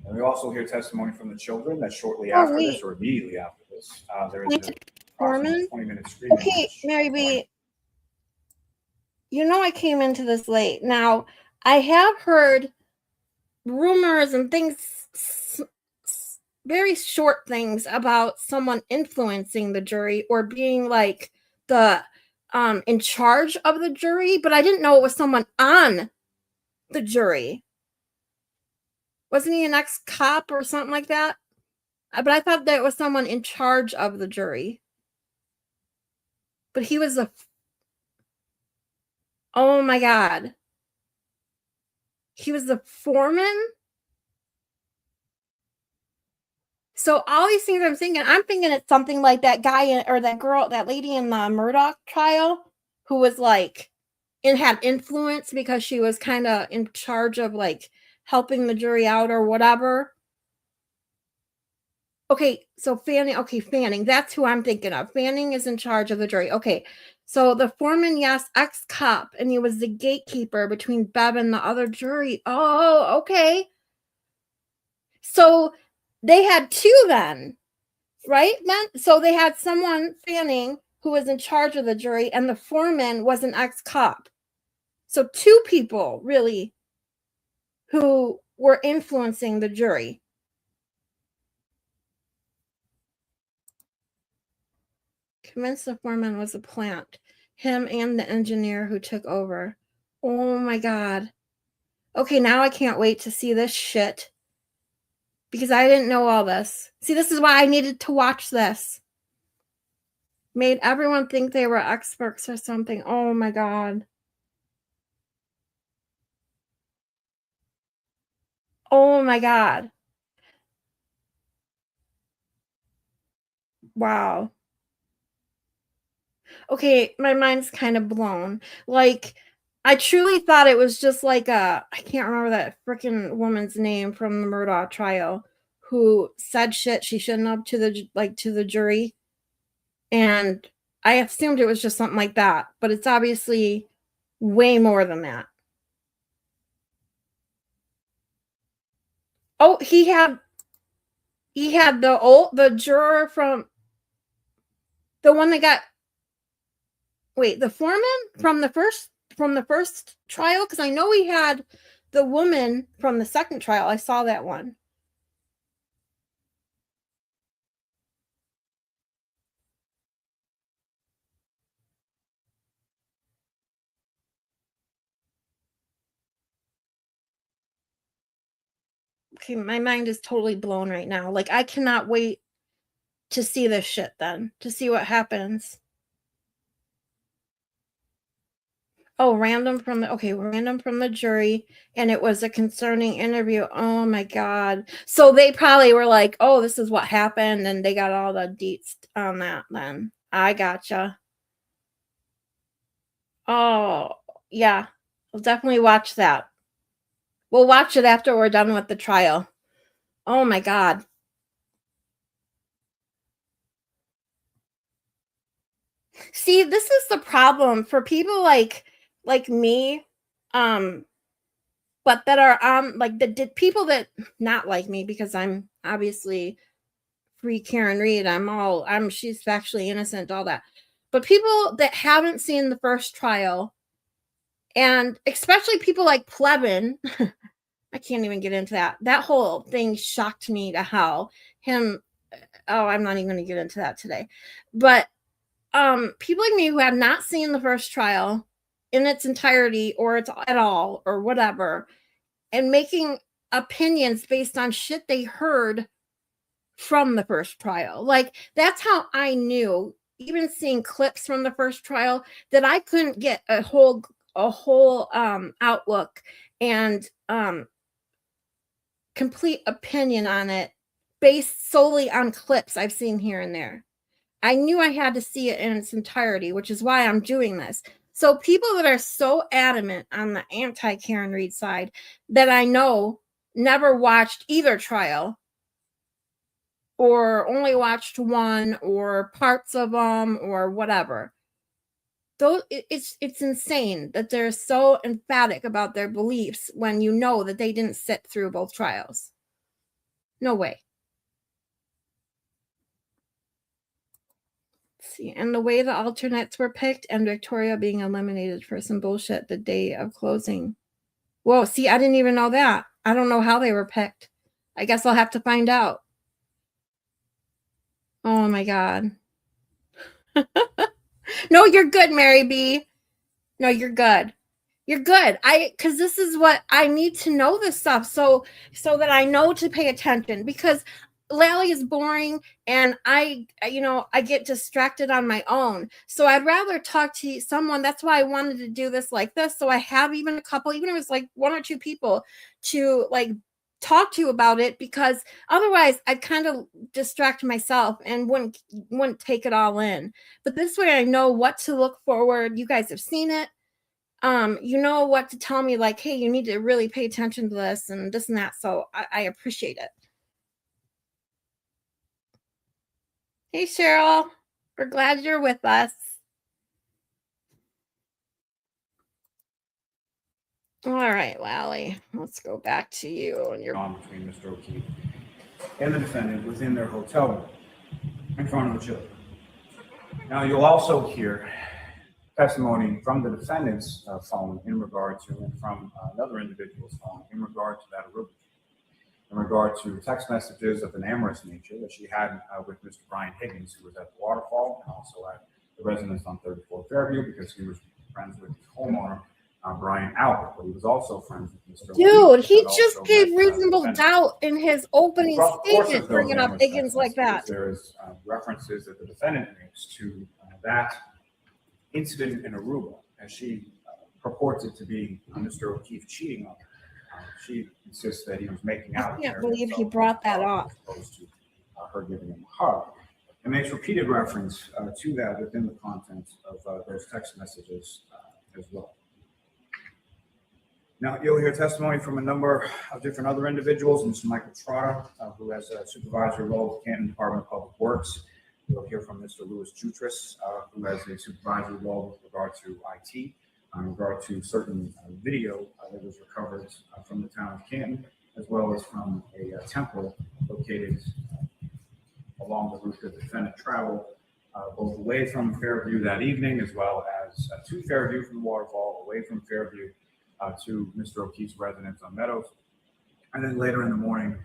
B: And we also hear testimony from the children that shortly after this, or immediately after this, this. There is
A: Thank
B: a
A: you,
B: approximately
A: Foreman.
B: 20-minute screening.
A: Okay,
B: which-
A: Mary B, you know I came into this late. Now, I have heard rumors and things, very short things about someone influencing the jury or being like the in charge of the jury, but I didn't know it was someone on the jury. Wasn't he an ex-cop or something like that? But I thought that it was someone in charge of the jury. But he was a... Oh my God. He was the foreman? So all these things I'm thinking it's something like that guy or that girl, that lady in the Murdaugh trial who was like, it had influence because she was kind of in charge of like helping the jury out or whatever. Okay, so Fanning, that's who I'm thinking of. Fanning is in charge of the jury. Okay, so the foreman, yes, ex-cop, and he was the gatekeeper between Bev and the other jury. Oh, okay. So they had two then, right? So they had someone, Fanning, who was in charge of the jury, and the foreman was an ex-cop. So two people, really, who were influencing the jury. Convinced the foreman was a plant. Him and the engineer who took over. Oh my God. Okay, now I can't wait to see this shit. Because I didn't know all this. See, this is why I needed to watch this. Made everyone think they were experts or something. Oh my God. Oh my God. Wow. Okay, my mind's kind of blown. Like, I truly thought it was just like I can't remember that freaking woman's name from the Murdaugh trial who said shit she shouldn't have to the jury. And I assumed it was just something like that, but it's obviously way more than that. Oh, he had the juror from the one that got the foreman from the first trial, because I know he had the woman from the second trial. I saw that one. Okay, my mind is totally blown right now. Like, I cannot wait to see this shit then, to see what happens. Oh, random from the jury, and it was a concerning interview. Oh my God. So they probably were like, oh, this is what happened, and they got all the deets on that then. I gotcha. Oh, yeah. We'll definitely watch that. We'll watch it after we're done with the trial. Oh my God. See, this is the problem for people like me, but that are like the people that not like me, because I'm obviously free Karen Reed. She's factually innocent, all that. But people that haven't seen the first trial, and especially people like Plevin, I can't even get into that. That whole thing shocked me to hell. I'm not even going to get into that today. But people like me who have not seen the first trial in its entirety or it's at all or whatever, and making opinions based on shit they heard from the first trial. Like, that's how I knew, even seeing clips from the first trial, that I couldn't get a whole outlook and complete opinion on it based solely on clips I've seen here and there. I knew I had to see it in its entirety, which is why I'm doing this. So people that are so adamant on the anti-Karen Reed side that I know never watched either trial or only watched one or parts of them or whatever. It's insane that they're so emphatic about their beliefs when you know that they didn't sit through both trials. No way. See, and the way the alternates were picked and Victoria being eliminated for some bullshit the day of closing. Whoa, see, I didn't even know that. I don't know how they were picked. I guess I'll have to find out. Oh my God. No, you're good, Mary B. No, you're good. You're good. Because this is what I need to know this stuff so that I know to pay attention, because Lally is boring and I get distracted on my own. So I'd rather talk to someone. That's why I wanted to do this like this. So I have even a couple, even if it's like one or two people to like talk to you about it, because otherwise I'd kind of distract myself and wouldn't take it all in. But this way I know what to look forward. You guys have seen it. You know what to tell me, like, hey, you need to really pay attention to this and this and that. So I appreciate it. Hey, Cheryl, we're glad you're with us. All right, Lally, let's go back to you and your
B: On between Mr. O'Keefe and the defendant within their hotel room in front of the children. Now, you'll also hear testimony from the defendant's phone in regard to, and from another individual's phone in regard to that Aruba, in regard to text messages of an amorous nature that she had with Mr. Brian Higgins, who was at the waterfall and also at the residence on 34 Fairview, because he was friends with his homeowner, Brian Albert, but he was also friends with Mr.
A: Dude, he just gave reasonable doubt in his opening statement, bringing up Higgins like that.
B: There is references that the defendant makes to that incident in Aruba, as she purports it to be Mr. O'Keefe cheating on her. She insists that he was making out.
A: I can't believe he brought that up.
B: As opposed to her giving him a hug. And makes repeated reference to that within the contents of those text messages as well. Now, you'll hear testimony from a number of different other individuals. Mr. Michael Trotta, who has a supervisory role with Canton Department of Public Works. You'll hear from Mr. Louis Jutras, who has a supervisory role with regard to IT, in regard to certain video that was recovered from the town of Canton, as well as from a temple located along the route that the defendant traveled, both away from Fairview that evening, as well as to Fairview from the waterfall, away from Fairview to Mr. O'Keefe's residence on Meadows, and then later in the morning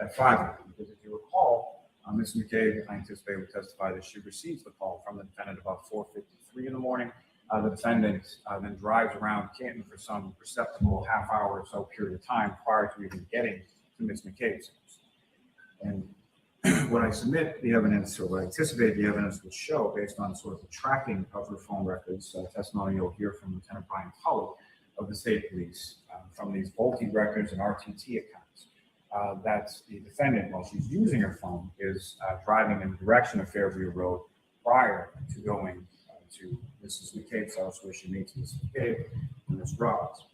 B: at 5. Because if you recall, Ms. McCabe, I anticipate, would testify that she receives the call from the defendant about 4:53 in the morning. The defendant then drives around Canton for some perceptible half-hour or so period of time prior to even getting to Ms. McCabe's house. And what I submit the evidence, or what I anticipate the evidence will show, based on sort of the tracking of her phone records, testimony you'll hear from Lieutenant Brian Tully of the state police, from these faulty records and RTT accounts, that the defendant, while she's using her phone, is driving in the direction of Fairview Road prior to going to Mrs. McCabe's house, where she meets Mrs. McCabe and Ms. Robbins.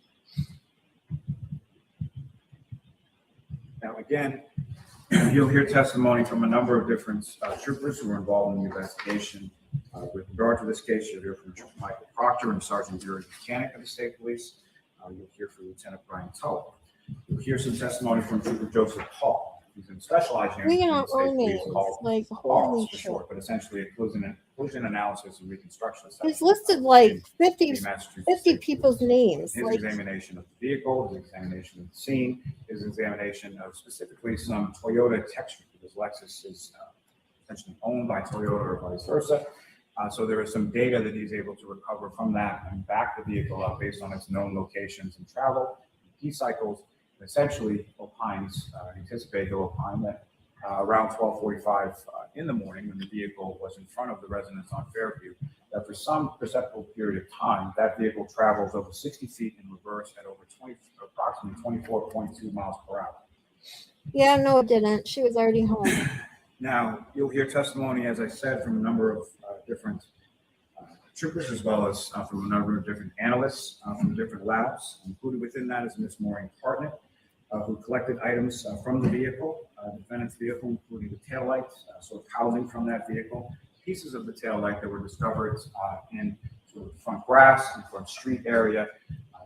B: Now, again, you'll hear testimony from a number of different troopers who were involved in the investigation. With regard to this case, you'll hear from Trooper Michael Proctor and Sergeant Gary Mechanic of the State Police. You'll hear from Lieutenant Brian Tully. You'll hear some testimony from Trooper Joseph Hall, who's in specialized unit in the State Police called
A: like
B: HALS for short, but essentially a collision analysis and reconstruction.
A: He's listed like 50
B: 50
A: people's names.
B: His
A: Like,
B: examination of the vehicle, his examination of the scene, his examination of specifically some Toyota texture, because Lexus is essentially owned by Toyota or vice versa. So there is some data that he's able to recover from that and back the vehicle up based on its known locations and travel, key cycles. Essentially, opines, anticipate he'll opine that around 12:45 in the morning, when the vehicle was in front of the residence on Fairview, that for some perceptible period of time, that vehicle travels over 60 feet in reverse at over approximately 24.2 miles per hour.
A: yeah, no, it didn't. She was already home.
B: Now, you'll hear testimony, as I said, from a number of different troopers, as well as from a number of different analysts from different labs. Included within that is Ms. Maureen Hartnett, who collected items from the vehicle, defendant's vehicle, including the taillight, sort of housing from that vehicle, pieces of the taillight that were discovered in sort of front grass and front street area.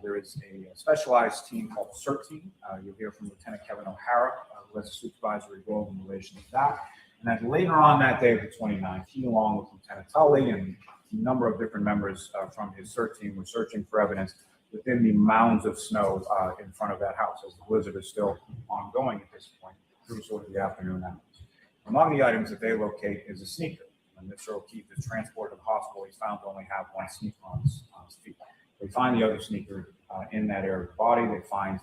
B: There is a specialized team called the CERT team. You'll hear from Lieutenant Kevin O'Hara, who has a supervisory role in relation to that. And then later on that day of the 29th, he, along with Lieutenant Tully and a number of different members from his search team, were searching for evidence within the mounds of snow in front of that house, as the blizzard is still ongoing at this point through sort of the afternoon hours. Among the items that they locate is a sneaker. When Mr. O'Keefe is transported to the hospital, he's found to only have one sneaker on his feet. They find the other sneaker in that area of the body. They find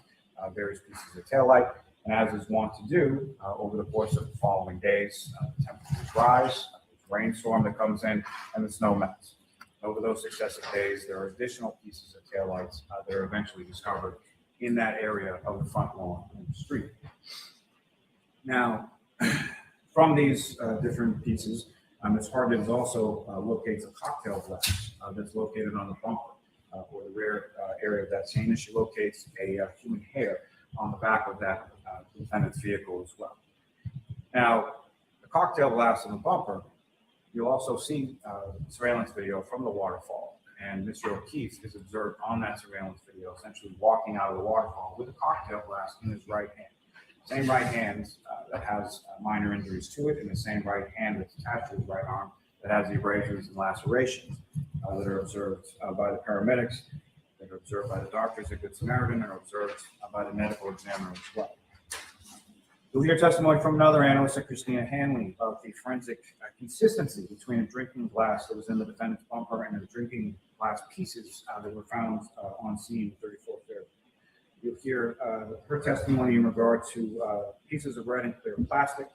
B: various pieces of taillight. And as is wont to do, over the course of the following days, temperatures rise, rainstorm that comes in, and the snow melts. Over those successive days, there are additional pieces of taillights that are eventually discovered in that area of the front lawn of the street. Now, from these different pieces, Ms. Hargett also locates a cocktail glass that's located on the bumper or the rear area of that scene, and she locates a human hair on the back of that defendant's vehicle as well. Now, the cocktail glass on the bumper, you'll also see surveillance video from the waterfall, and Mr. O'Keefe is observed on that surveillance video essentially walking out of the waterfall with a cocktail glass in his right hand. Same right hand that has minor injuries to it, and the same right hand that's attached to his right arm that has the abrasions and lacerations that are observed by the paramedics, that are observed by the doctors at Good Samaritan, and are observed by the medical examiner as well. You'll hear testimony from another analyst, Christina Hanley, about the forensic consistency between a drinking glass that was in the defendant's bumper and the drinking glass pieces that were found on scene at 34th Fair. You'll hear her testimony in regard to pieces of red and clear plastic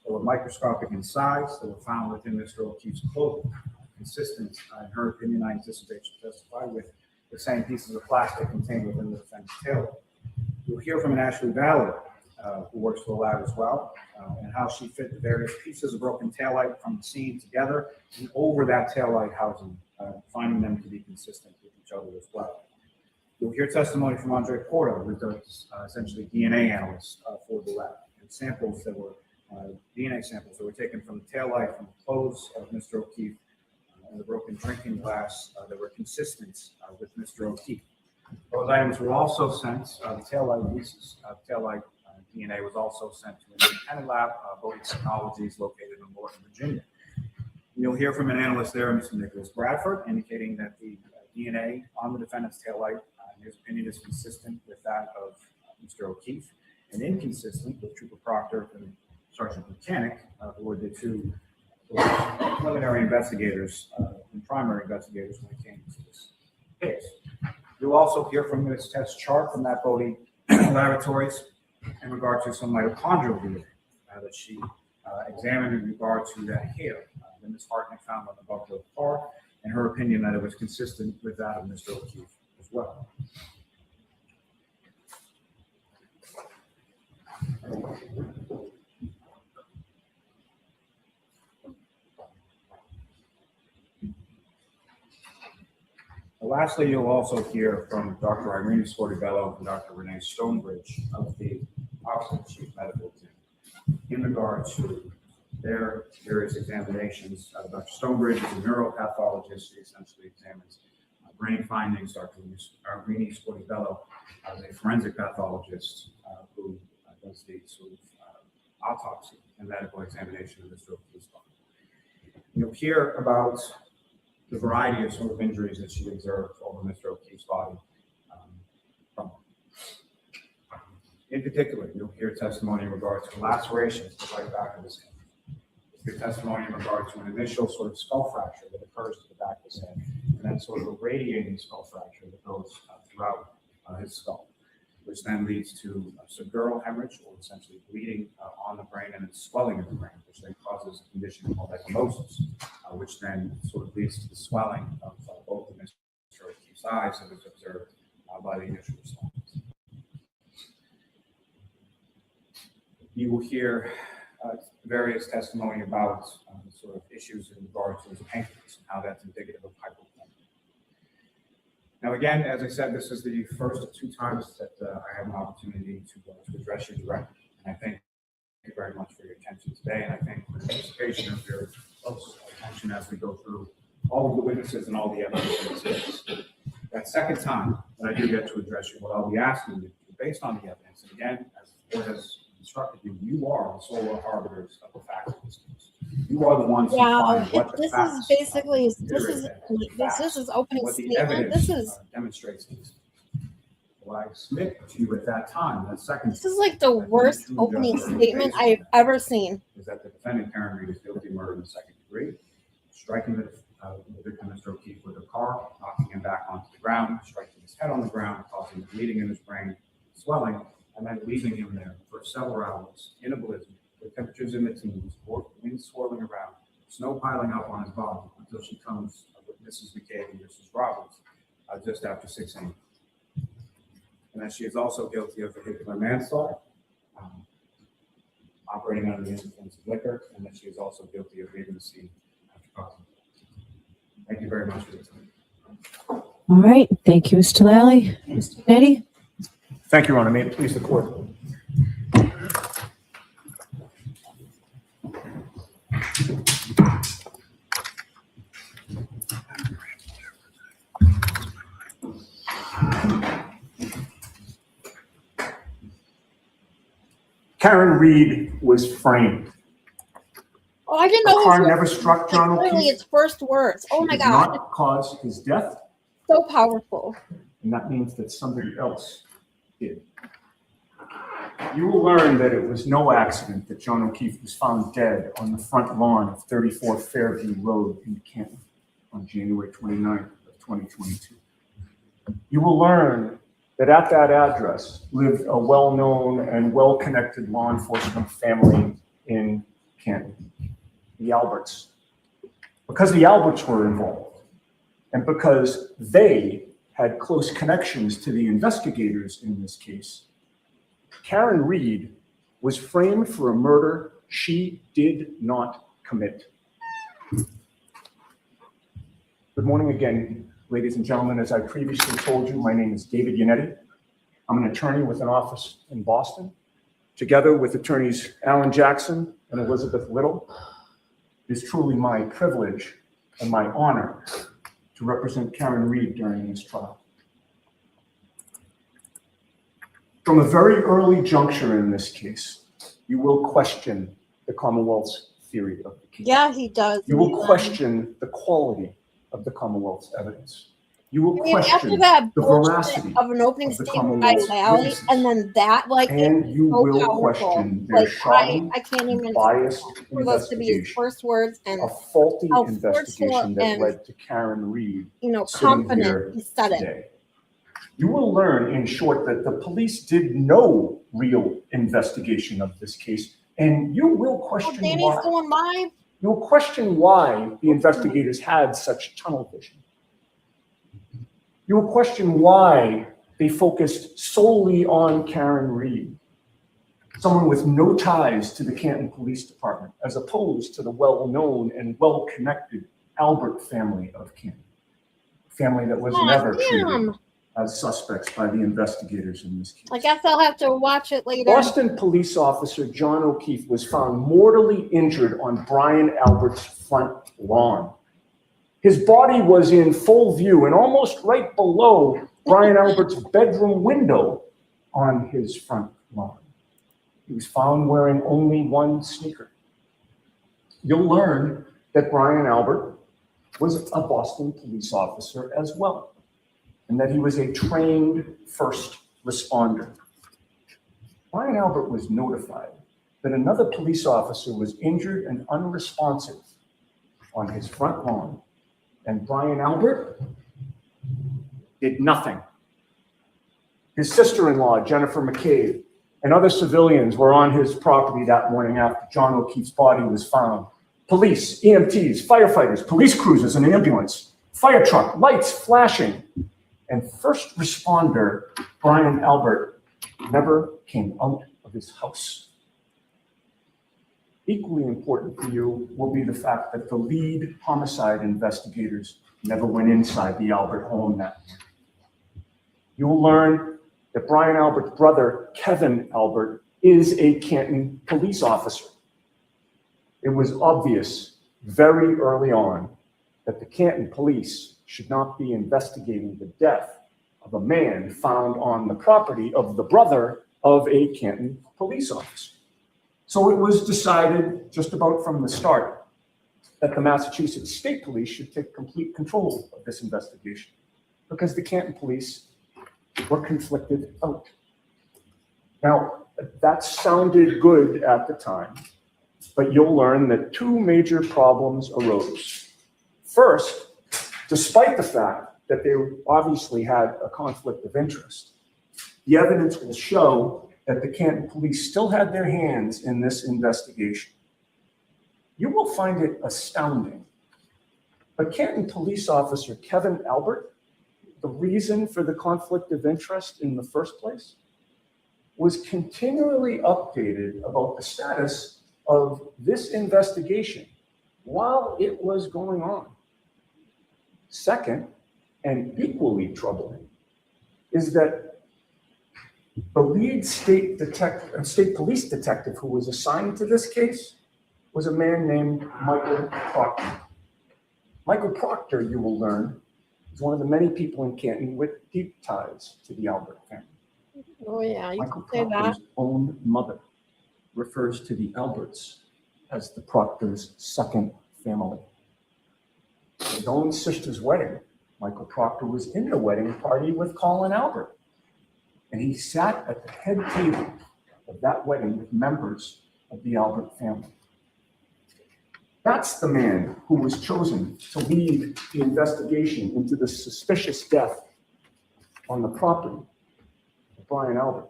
B: that were microscopic in size that were found within Mr. O'Keefe's clothing, consistent, in her opinion, I anticipate she'll testify, with the same pieces of plastic contained within the defendant's taillight. You'll hear from an Ashley Valley, who works for the lab as well, and how she fit the various pieces of broken taillight from the scene together and over that taillight housing, finding them to be consistent with each other as well. You'll hear testimony from Andre Porto, who does essentially DNA analyst for the lab, and samples that were DNA samples that were taken from the taillight, from the clothes of Mr. O'Keefe, and the broken drinking glass that were consistent with Mr. O'Keefe. Those items were also sent, the taillight pieces, taillight DNA was also sent to an independent lab, Bodie Technologies, located in Northern Virginia. You'll hear from an analyst there, Mr. Nicholas Bradford, indicating that the DNA on the defendant's taillight, in his opinion, is consistent with that of Mr. O'Keefe and inconsistent with Trooper Proctor and Sergeant Mechanic, who were the two preliminary investigators and primary investigators when it came to this case. You'll also hear from this test chart from that Bodie Laboratories in regard to some mitochondrial DNA that she examined in regard to that hair that Ms. Hartnett found on the bumper of the car, and her opinion that it was consistent with that of Mr. O'Keefe as well. Lastly, you'll also hear from Dr. Irene Scortibello and Dr. Renee Stonebridge of the Office of the Chief Medical Team in regard to their various examinations. Dr. Stonebridge is a neuropathologist. She essentially examines brain findings. Dr. Irene Scortibello is a forensic pathologist who does the sort of autopsy and medical examination of Mr. O'Keefe's body. You'll hear about the variety of sort of injuries that she observed over Mr. O'Keefe's body. In particular, you'll hear testimony in regard to lacerations to the right back of his head. You'll hear testimony in regard to an initial sort of skull fracture that occurs to the back of his head, and then sort of a radiating skull fracture that goes throughout his skull, which then leads to subdural hemorrhage, or essentially bleeding on the brain and swelling of the brain, which then causes a condition called ecchymosis, which then sort of leads to the swelling of both of Mr. O'Keefe's eyes that was observed by the initial responders. You will hear various testimony about sort of issues in regard to his pancreas and how that's indicative of hypothermia. Now, again, as I said, this is the first of two times that I have an opportunity to address you directly. And I thank you very much for your attention today, and I thank you for the participation of your close attention as we go through all of the witnesses and all the evidence in this case. That second time that I do get to address you, what I'll be asking you, based on the evidence, and again, as the board has instructed you, you are the sole arbiters of the facts of this case. You are the ones who
A: Yeah,
B: find what the
A: this
B: facts.
A: is basically
B: there
A: this is opening
B: what the
A: statement. This
B: evidence
A: is
B: demonstrates. What I submit to you at that time, that second.
A: this is like the worst opening statement I've ever seen.
B: Is that the defendant, Karen Reed, is guilty of murder in the second degree, striking the victim, Mr. O'Keefe, with a car, knocking him back onto the ground, striking his head on the ground, causing bleeding in his brain, swelling, and then leaving him there for several hours in a blizzard with temperatures in the teens, wind swirling around, snow piling up on his body until she comes with Mrs. McCabe and Mrs. Roberts just after 6 a.m. And that she is also guilty of vehicular manslaughter, operating under the influence of liquor, and that she is also guilty of leaving the scene after causing. Thank you very much for your time.
D: All right, thank you, Mr. Lally. Mr. Nettie?
E: Thank you, Your Honor. May it please the court. Karen Reed was framed.
A: Oh, I didn't
E: The
A: know
E: car
A: this
E: never
A: was
E: struck John
A: literally
E: O'Keefe.
A: its first words. Oh
E: She
A: my
E: did
A: God,
E: not cause his death,
A: so powerful.
E: and that means that somebody else did. You will learn that it was no accident that John O'Keefe was found dead on the front lawn of 34 Fairview Road in Canton on January 29th of 2022. You will learn that at that address lived a well-known and well-connected law enforcement family in Canton, the Alberts. Because the Alberts were involved, and because they had close connections to the investigators in this case, Karen Reed was framed for a murder she did not commit. Good morning again, ladies and gentlemen. As I previously told you, my name is David Yannetti. I'm an attorney with an office in Boston. Together with attorneys Alan Jackson and Elizabeth Little, it is truly my privilege and my honor to represent Karen Reed during this trial. From a very early juncture in this case, you will question the Commonwealth's theory of the case.
A: Yeah, he does.
E: You will question the quality of the Commonwealth's evidence. You will
A: I mean, after
E: question
A: that
E: the
A: bullshit
E: veracity
A: of an opening
E: of the
A: statement by
E: Commonwealth's
A: Lally,
E: witnesses.
A: and then that, like,
E: And you
A: so
E: will
A: powerful.
E: question their
A: Like,
E: shoddy,
A: I can't even
E: biased
A: for those to be his
E: investigation,
A: first words, and
E: a faulty
A: how
E: investigation
A: forceful
E: that
A: and,
E: led to Karen Reed
A: you know,
E: sitting here
A: confident he said it.
E: today. You will learn, in short, that the police did no real investigation of this case, and you will
A: Oh,
E: question
A: Danny's
E: why.
A: going live.
E: You will question why the investigators had such tunnel vision. You will question why they focused solely on Karen Reed, someone with no ties to the Canton Police Department, as opposed to the well-known and well-connected Albert family of Canton, a family that was never treated
A: Damn.
E: as suspects by the investigators in this case.
A: I guess I'll have to watch it later.
E: Boston police officer John O'Keefe was found mortally injured on Brian Albert's front lawn. His body was in full view and almost right below Brian Albert's bedroom window on his front lawn. He was found wearing only one sneaker. You'll learn that Brian Albert was a Boston police officer as well, and that he was a trained first responder. Brian Albert was notified that another police officer was injured and unresponsive on his front lawn, and Brian Albert did nothing. His sister-in-law, Jennifer McCabe, and other civilians were on his property that morning after John O'Keefe's body was found. Police, EMTs, firefighters, police cruisers, an ambulance, fire truck, lights flashing, and first responder Brian Albert never came out of his house. Equally important for you will be the fact that the lead homicide investigators never went inside the Albert home that morning. You will learn that Brian Albert's brother, Kevin Albert, is a Canton police officer. It was obvious very early on that the Canton police should not be investigating the death of a man found on the property of the brother of a Canton police officer. So it was decided just about from the start that the Massachusetts State Police should take complete control of this investigation because the Canton police were conflicted out. Now, that sounded good at the time, but you'll learn that two major problems arose. First, despite the fact that they obviously had a conflict of interest, the evidence will show that the Canton police still had their hands in this investigation. You will find it astounding. But Canton police officer Kevin Albert, the reason for the conflict of interest in the first place, was continually updated about the status of this investigation while it was going on. Second, and equally troubling, is that the lead state police detective who was assigned to this case was a man named Michael Proctor. Michael Proctor, you will learn, is one of the many people in Canton with deep ties to the Albert family.
A: Oh, yeah, you
E: Michael
A: can say that.
E: Proctor's own mother refers to the Alberts as the Proctor's second family. His own sister's wedding, Michael Proctor was in the wedding party with Colin Albert. And he sat at the head table of that wedding with members of the Albert family. That's the man who was chosen to lead the investigation into the suspicious death on the property of Brian Albert.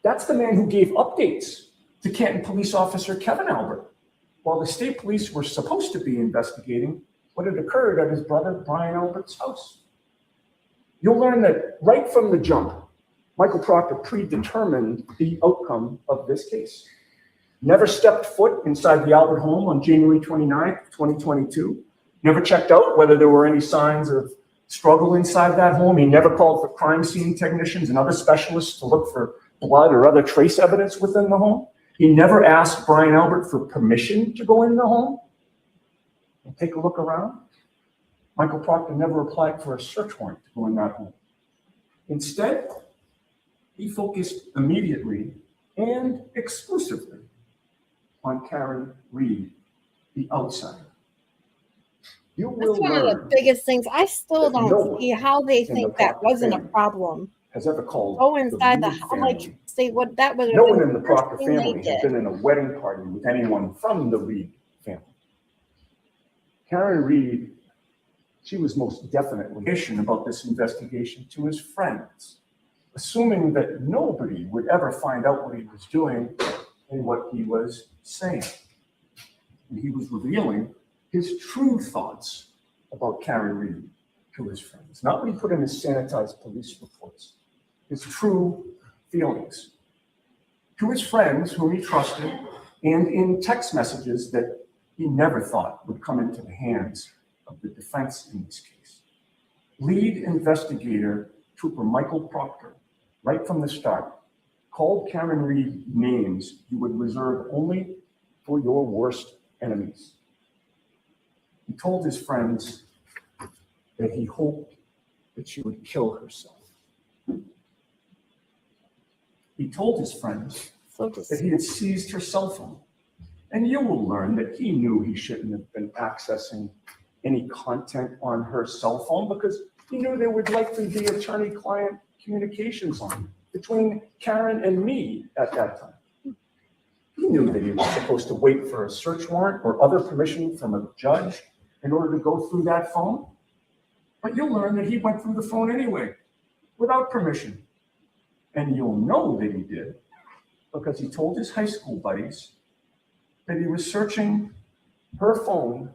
E: That's the man who gave updates to Canton police officer Kevin Albert while the state police were supposed to be investigating what had occurred at his brother Brian Albert's house. You'll learn that right from the jump, Michael Proctor predetermined the outcome of this case. Never stepped foot inside the Albert home on January 29th, 2022. Never checked out whether there were any signs of struggle inside that home. He never called for crime scene technicians and other specialists to look for blood or other trace evidence within the home. He never asked Brian Albert for permission to go in the home and take a look around. Michael Proctor never applied for a search warrant to go in that home. Instead, he focused immediately and exclusively on Karen Reed, the outsider. You will
A: That's one of the
E: learn
A: biggest things. I still
E: that no
A: don't
E: one
A: see how they
E: in the
A: think that
E: Proctor
A: wasn't a
E: family
A: problem.
E: has ever called
A: Go inside the
E: Reed
A: house,
E: family.
A: like, say what that was.
E: No one in the Proctor
A: thing they
E: family has
A: did.
E: been in a wedding party with anyone from the Reed family. Karen Reed, she was most definitely about this investigation to his friends, assuming that nobody would ever find out what he was doing and what he was saying. And he was revealing his true thoughts about Karen Reed to his friends, not what he put in his sanitized police reports, his true feelings to his friends whom he trusted, and in text messages that he never thought would come into the hands of the defense in this case. Lead investigator Trooper Michael Proctor, right from the start, called Karen Reed names you would reserve only for your worst enemies. He told his friends that he hoped that she would kill herself. He told his friends
A: So
E: that
A: just
E: he had seized her cell phone. And you will learn that he knew he shouldn't have been accessing any content on her cell phone because he knew there would likely be attorney-client communications on between Karen and me at that time. He knew that he was supposed to wait for a search warrant or other permission from a judge in order to go through that phone. But you'll learn that he went through the phone anyway, without permission. And you'll know that he did because he told his high school buddies that he was searching her phone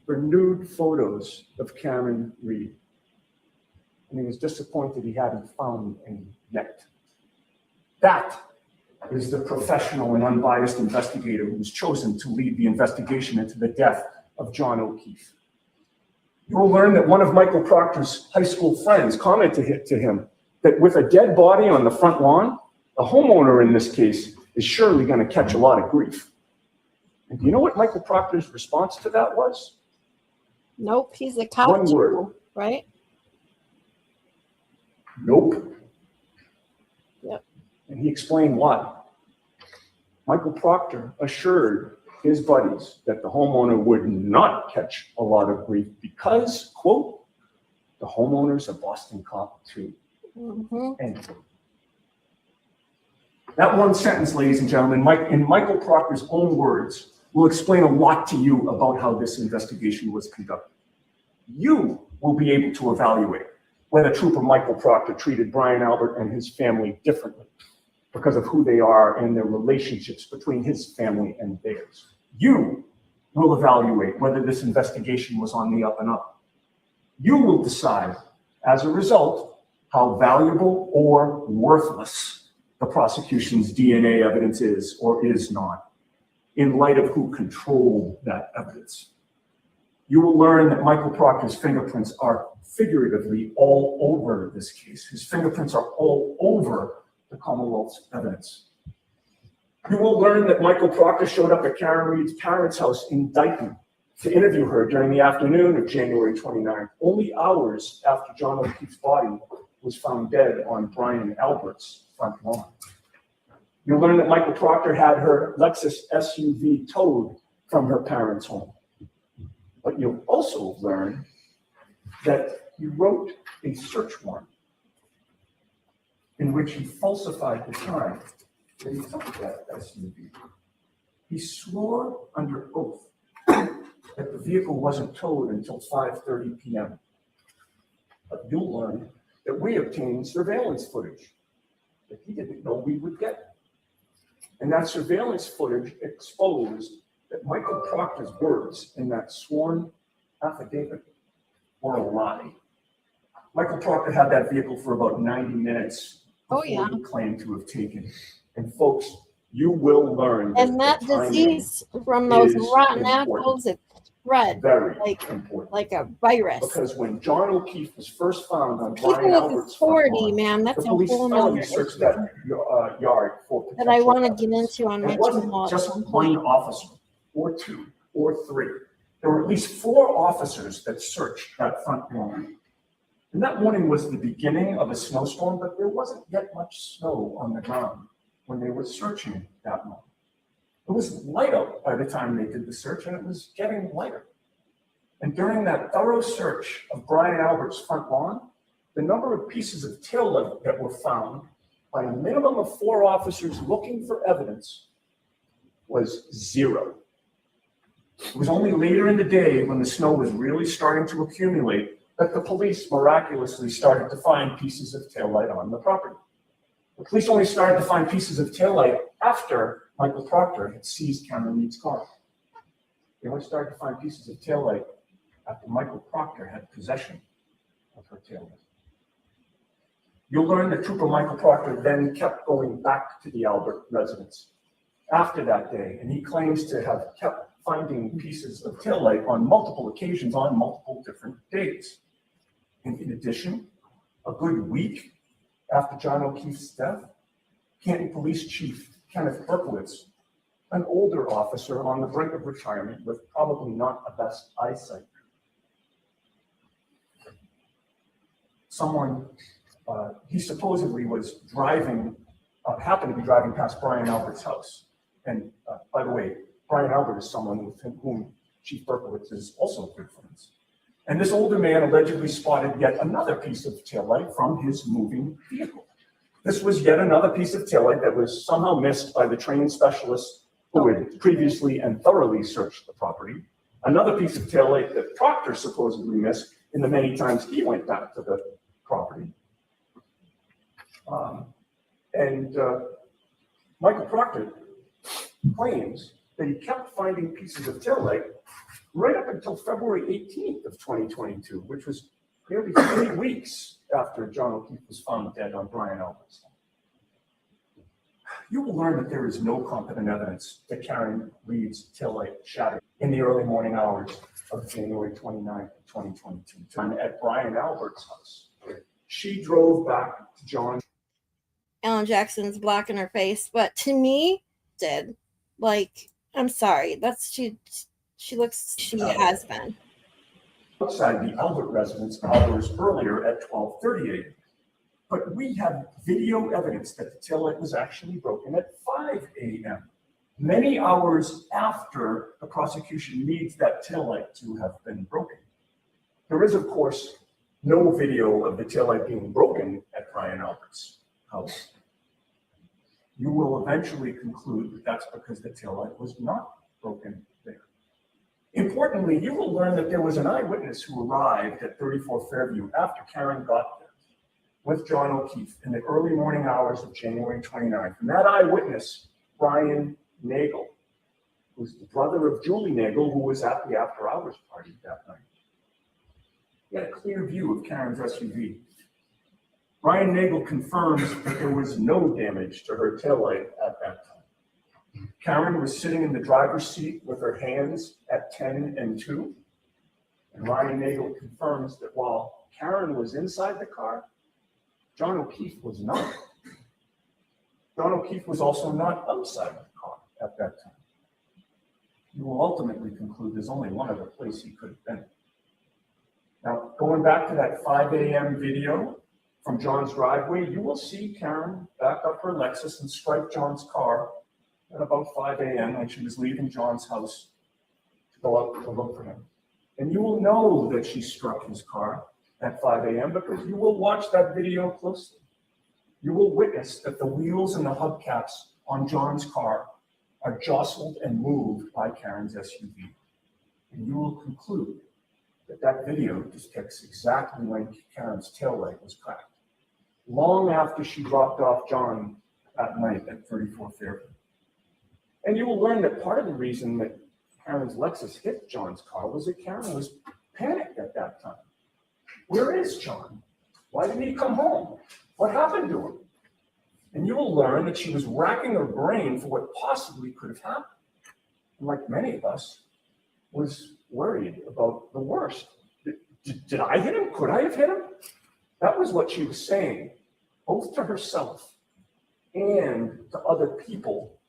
E: for nude photos of Karen Reed. And he was disappointed he hadn't found any yet. That is the professional and unbiased investigator who was chosen to lead the investigation into the death of John O'Keefe. You'll learn that one of Michael Proctor's high school friends commented to him that with a dead body on the front lawn, the homeowner in this case is surely going to catch a lot of grief. And do you know what Michael Proctor's response to that was?
A: nope, he's a cop
E: One
A: too,
E: word.
A: right?
E: Nope.
A: Yep.
E: And he explained why. Michael Proctor assured his buddies that the homeowner would not catch a lot of grief because, quote, the homeowner's a Boston cop too.
A: Mhm.
E: End quote. That one sentence, ladies and gentlemen, in Michael Proctor's own words, will explain a lot to you about how this investigation was conducted. You will be able to evaluate whether Trooper Michael Proctor treated Brian Albert and his family differently because of who they are and their relationships between his family and theirs. You will evaluate whether this investigation was on the up and up. You will decide, as a result, how valuable or worthless the prosecution's DNA evidence is or is not, in light of who controlled that evidence. You will learn that Michael Proctor's fingerprints are figuratively all over this case. His fingerprints are all over the Commonwealth's evidence. You will learn that Michael Proctor showed up at Karen Reed's parents' house in Dighton to interview her during the afternoon of January 29th, only hours after John O'Keefe's body was found dead on Brian Albert's front lawn. You'll learn that Michael Proctor had her Lexus SUV towed from her parents' home. But you'll also learn that he wrote a search warrant in which he falsified the time that he took that SUV. He swore under oath that the vehicle wasn't towed until 5:30 p.m. But you'll learn that we obtained surveillance footage that he didn't know we would get. And that surveillance footage exposed that Michael Proctor's words in that sworn affidavit were a lie. Michael Proctor had that vehicle for about 90 minutes before he claimed to have taken it. And folks, you will learn
A: And that
E: the timing
A: disease from those
E: is
A: rotten
E: important.
A: apples, it spread
E: very
A: like
E: important.
A: like a virus.
E: Because when John O'Keefe was first found on
A: People
E: Brian
A: with
E: Albert's front
A: 40,
E: lawn,
A: man, that's
E: the
A: a
E: police
A: whole
E: thoroughly
A: nother
E: searched
A: issue
E: that yard for potential
A: that I want to
E: evidence.
A: get into on my
E: It wasn't
A: channel at
E: just
A: some
E: one
A: point.
E: officer, or two, or three. There were at least 4 officers that searched that front lawn. And that morning was the beginning of a snowstorm, but there wasn't yet much snow on the ground when they were searching that lawn. It was light out by the time they did the search, and it was getting lighter. And during that thorough search of Brian Albert's front lawn, the number of pieces of tail light that were found by a minimum of 4 officers looking for evidence was 0. It was only later in the day, when the snow was really starting to accumulate, that the police miraculously started to find pieces of taillight on the property. The police only started to find pieces of taillight after Michael Proctor had seized Cameron Reed's car. They only started to find pieces of taillight after Michael Proctor had possession of her taillight. You'll learn that Trooper Michael Proctor then kept going back to the Albert residence after that day, and he claims to have kept finding pieces of taillight on multiple occasions on multiple different days. And in addition, a good week after John O'Keefe's death, Canton Police Chief Kenneth Berkowitz, an older officer on the brink of retirement with probably not the best eyesight, he supposedly was driving, happened to be driving past Brian Albert's house. And by the way, Brian Albert is someone with whom Chief Berkowitz is also good friends. And this older man allegedly spotted yet another piece of taillight from his moving vehicle. This was yet another piece of taillight that was somehow missed by the trained specialists who had previously and thoroughly searched the property. Another piece of taillight that Proctor supposedly missed in the many times he went back to the property. Michael Proctor claims that he kept finding pieces of taillight right up until February 18th of 2022, which was nearly 3 weeks after John O'Keefe was found dead on Brian Albert's home. You will learn that there is no competent evidence that Karen Reed's taillight shattered in the early morning hours of January 29th, 2022, time at Brian Albert's house. She drove back to John.
A: Alan Jackson's black in her face, but to me, did like I'm sorry, that's she looks she has been
E: outside the Albert residence hours earlier at 12:30 a.m. But we have video evidence that the taillight was actually broken at 5 a.m. many hours after the prosecution needs that taillight to have been broken. There is, of course, no video of the taillight being broken at Brian Albert's house. You will eventually conclude that that's because the taillight was not broken there. Importantly, you will learn that there was an eyewitness who arrived at 34 Fairview after Karen got there with John O'Keefe in the early morning hours of January 29th. And that eyewitness, Brian Nagel, who's the brother of Julie Nagel, who was at the after-hours party that night. He had a clear view of Karen's SUV. Brian Nagel confirms that there was no damage to her taillight at that time. Karen was sitting in the driver's seat with her hands at 10 and 2. And Ryan Nagel confirms that while Karen was inside the car, John O'Keefe was not. John O'Keefe was also not outside the car at that time. You will ultimately conclude there's only one other place he could have been. Now, going back to that 5 a.m. video from John's driveway, you will see Karen back up her Lexus and strike John's car at about 5 a.m. when she was leaving John's house to go out to look for him. And you will know that she struck his car at 5 a.m. because you will watch that video closely. You will witness that the wheels and the hubcaps on John's car are jostled and moved by Karen's SUV. And you will conclude that that video depicts exactly when Karen's taillight was cracked, long after she dropped off John that night at 34 Fairview. And you will learn that part of the reason that Karen's Lexus hit John's car was that Karen was panicked at that time. Where is John? Why didn't he come home? What happened to him? And you will learn that she was racking her brain for what possibly could have happened. And like many of us, was worried about the worst. Did I hit him? Could I have hit him? That was what she was saying, both to herself and to other people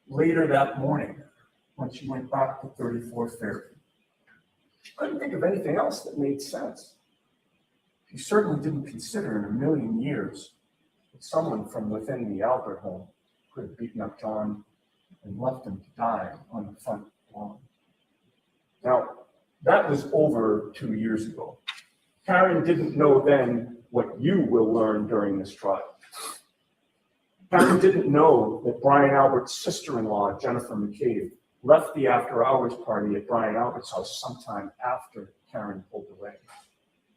E: later that morning when she went back to 34 Fairview. She couldn't think of anything else that made sense. She certainly didn't consider in a million years that someone from within the Albert home could have beaten up John and left him to die on the front lawn. Now, that was over 2 years ago. Karen didn't know then what you will learn during this trial. Karen didn't know that Brian Albert's sister-in-law, Jennifer McCabe, left the after-hours party at Brian Albert's house sometime after Karen pulled away.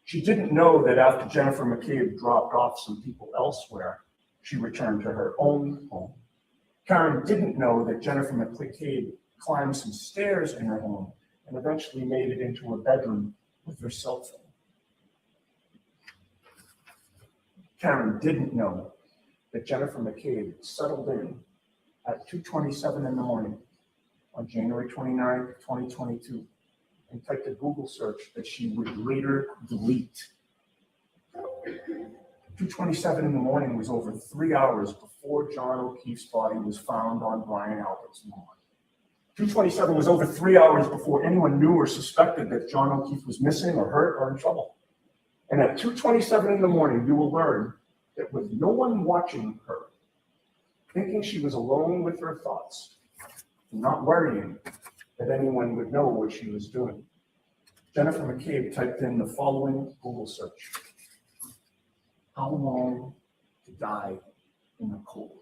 E: She didn't know that after Jennifer McCabe dropped off some people elsewhere, she returned to her own home. Karen didn't know that Jennifer McCabe climbed some stairs in her home and eventually made it into a bedroom with her cell phone. Karen didn't know that Jennifer McCabe settled in at 2:27 in the morning on January 29th, 2022, and typed a Google search that she would later delete. 2:27 in the morning was over 3 hours before John O'Keefe's body was found on Brian Albert's lawn. 2:27 was over 3 hours before anyone knew or suspected that John O'Keefe was missing or hurt or in trouble. And at 2:27 in the morning, you will learn that with no one watching her, thinking she was alone with her thoughts, not worrying that anyone would know what she was doing, Jennifer McCabe typed in the following Google search: how long to die in the cold?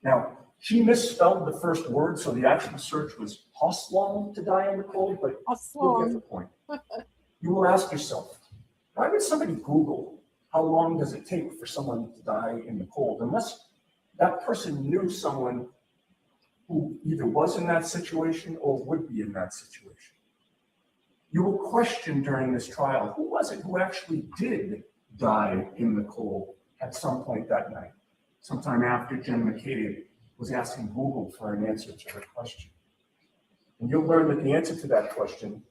E: Now, she misspelled the first word, so the actual search was "Hoslong to die in the cold," but you'll get the point. You will ask yourself, why would somebody Google how long does it take for someone to die in the cold, unless that person knew someone who either was in that situation or would be in that situation? You will question during this trial, who was it who actually did die in the cold at some point that night, sometime after Jen McCabe was asking Google for an answer to her question? And you'll learn that the answer to that question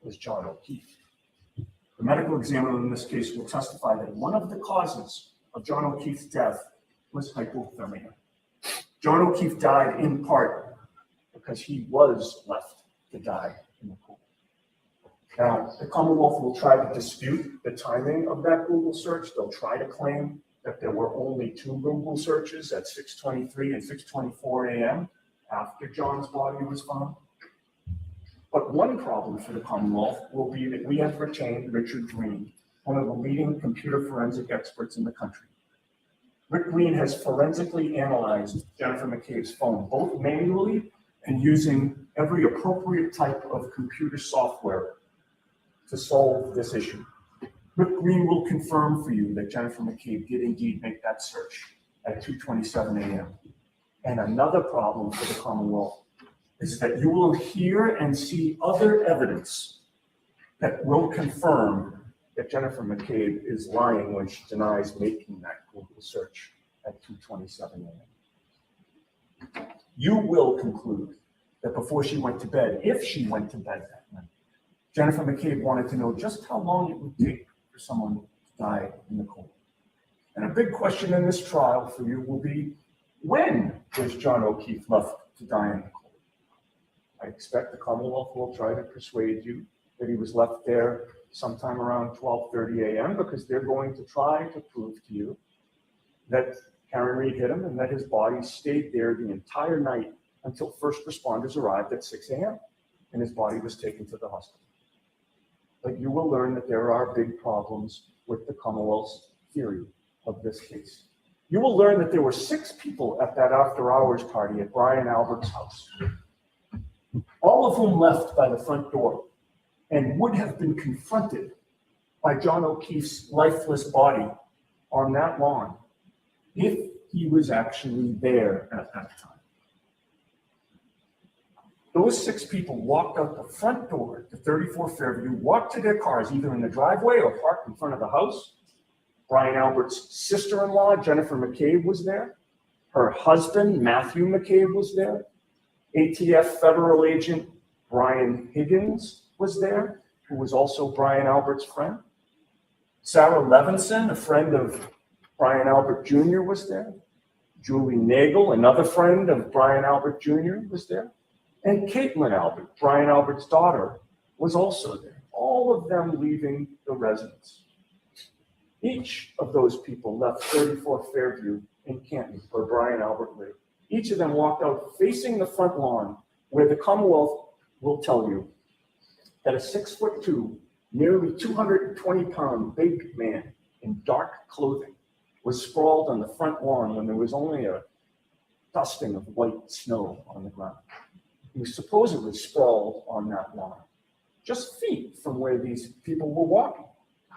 E: was John O'Keefe. The medical examiner in this case will testify that one of the causes of John O'Keefe's death was hypothermia. John O'Keefe died in part because he was left to die in the cold. Now, the Commonwealth will try to dispute the timing of that Google search. They'll try to claim that there were only 2 Google searches at 6:23 and 6:24 a.m. after John's body was found. But one problem for the Commonwealth will be that we have retained Richard Green, one of the leading computer forensic experts in the country. Rick Green has forensically analyzed Jennifer McCabe's phone, both manually and using every appropriate type of computer software to solve this issue. Rick Green will confirm for you that Jennifer McCabe did indeed make that search at 2:27 a.m. And another problem for the Commonwealth is that you will hear and see other evidence that will confirm that Jennifer McCabe is lying when she denies making that Google search at 2:27 a.m. You will conclude that before she went to bed, if she went to bed that night, Jennifer McCabe wanted to know just how long it would take for someone to die in the cold. And a big question in this trial for you will be, when was John O'Keefe left to die in the cold? I expect the Commonwealth will try to persuade you that he was left there sometime around 12:30 a.m. because they're going to try to prove to you that Karen Reed hit him and that his body stayed there the entire night until first responders arrived at 6 a.m. and his body was taken to the hospital. But you will learn that there are big problems with the Commonwealth's theory of this case. You will learn that there were 6 people at that after-hours party at Brian Albert's house, all of whom left by the front door and would have been confronted by John O'Keefe's lifeless body on that lawn if he was actually there at that time. Those 6 people walked out the front door to 34 Fairview, walked to their cars, either in the driveway or parked in front of the house. Brian Albert's sister-in-law, Jennifer McCabe, was there. Her husband, Matthew McCabe, was there. ATF federal agent Brian Higgins was there, who was also Brian Albert's friend. Sarah Levinson, a friend of Brian Albert Jr., was there. Julie Nagel, another friend of Brian Albert Jr., was there. And Caitlin Albert, Brian Albert's daughter, was also there, all of them leaving the residence. Each of those people left 34 Fairview in Canton, where Brian Albert lived. Each of them walked out facing the front lawn, where the Commonwealth will tell you that a 6'2", nearly 220-pound big man in dark clothing was sprawled on the front lawn when there was only a dusting of white snow on the ground. He was supposedly sprawled on that lawn, just feet from where these people were walking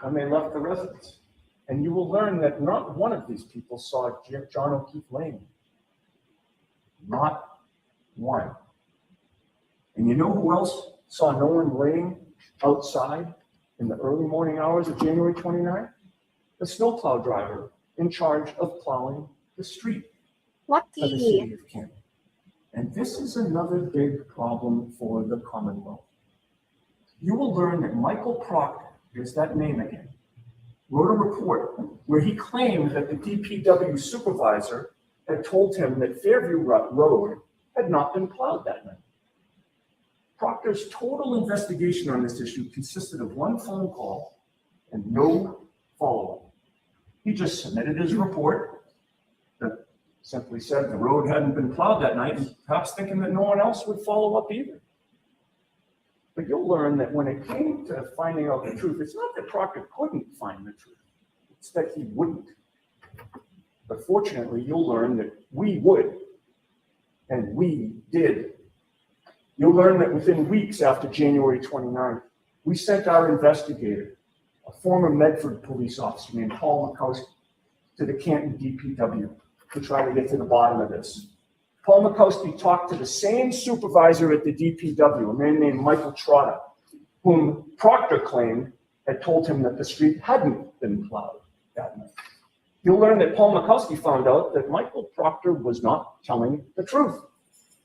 E: when they left the residence. And you will learn that not one of these people saw John O'Keefe laying. Not one. And you know who else saw no one laying outside in the early morning hours of January 29th? The snowplow driver in charge of plowing the street of the city of Canton. And this is another big problem for the Commonwealth. You will learn that Michael Proctor, here's that name again, wrote a report where he claimed that the DPW supervisor had told him that Fairview Road had not been plowed that night. Proctor's total investigation on this issue consisted of one phone call and no follow-up. He just submitted his report that simply said the road hadn't been plowed that night, and perhaps thinking that no one else would follow up either. But you'll learn that when it came to finding out the truth, it's not that Proctor couldn't find the truth, it's that he wouldn't. But fortunately, you'll learn that we would, and we did. You'll learn that within weeks after January 29th, we sent our investigator, a former Medford police officer named Paul Makowski, to the Canton DPW to try to get to the bottom of this. Paul Makowski talked to the same supervisor at the DPW, a man named Michael Trotta, whom Proctor claimed had told him that the street hadn't been plowed that night. You'll learn that Paul Makowski found out that Michael Proctor was not telling the truth.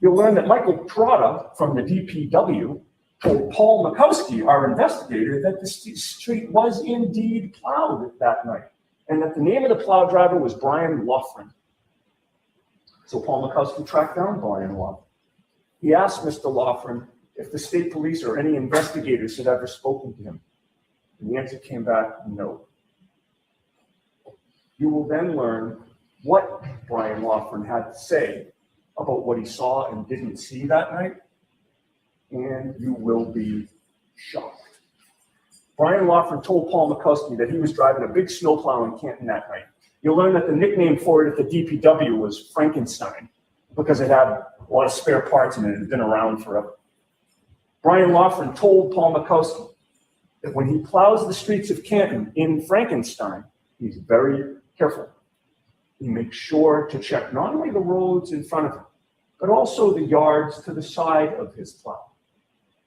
E: You'll learn that Michael Trotta from the DPW told Paul Makowski, our investigator, that the street was indeed plowed that night, and that the name of the plow driver was Brian Loughran. So Paul Makowski tracked down Brian Loughran. He asked Mr. Loughran if the state police or any investigators had ever spoken to him. And the answer came back, no. You will then learn what Brian Laughlin had to say about what he saw and didn't see that night, and you will be shocked. Brian Laughlin told Paul Mikowski that he was driving a big snowplow in Canton that night. You'll learn that the nickname for it at the DPW was Frankenstein because it had a lot of spare parts in it. It had been around forever. Brian Laughlin told Paul Mikowski that when he plows the streets of Canton in Frankenstein, he's very careful. He makes sure to check not only the roads in front of him, but also the yards to the side of his plow.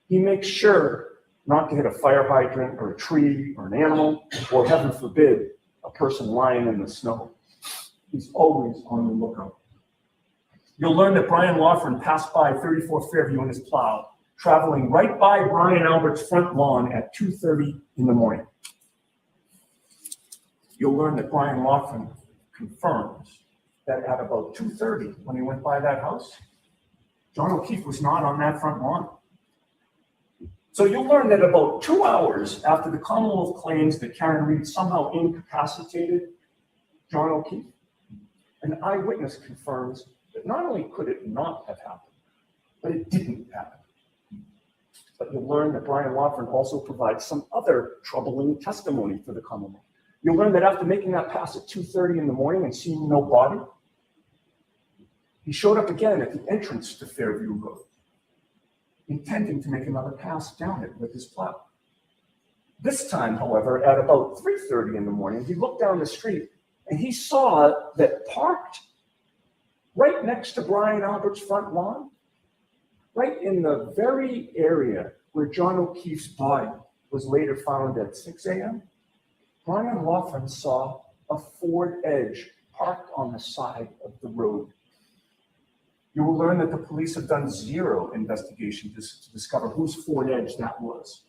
E: He makes sure not to hit a fire hydrant or a tree or an animal, or heaven forbid, a person lying in the snow. He's always on the lookout. You'll learn that Brian Laughlin passed by 34 Fairview in his plow, traveling right by Brian Albert's front lawn at 2:30 in the morning. You'll learn that Brian Laughlin confirms that at about 2:30, when he went by that house, John O'Keefe was not on that front lawn. So you'll learn that about 2 hours after the Commonwealth claims that Karen Read somehow incapacitated John O'Keefe, an eyewitness confirms that not only could it not have happened, but it didn't happen. But you'll learn that Brian Laughlin also provides some other troubling testimony for the Commonwealth. You'll learn that after making that pass at 2:30 in the morning and seeing no body, he showed up again at the entrance to Fairview Road, intending to make another pass down it with his plow. This time, however, at about 3:30 in the morning, he looked down the street and he saw that parked right next to Brian Albert's front lawn, right in the very area where John O'Keefe's body was later found at 6 a.m., Brian Laughlin saw a Ford Edge parked on the side of the road. You will learn that the police have done zero investigation to discover whose Ford Edge that was.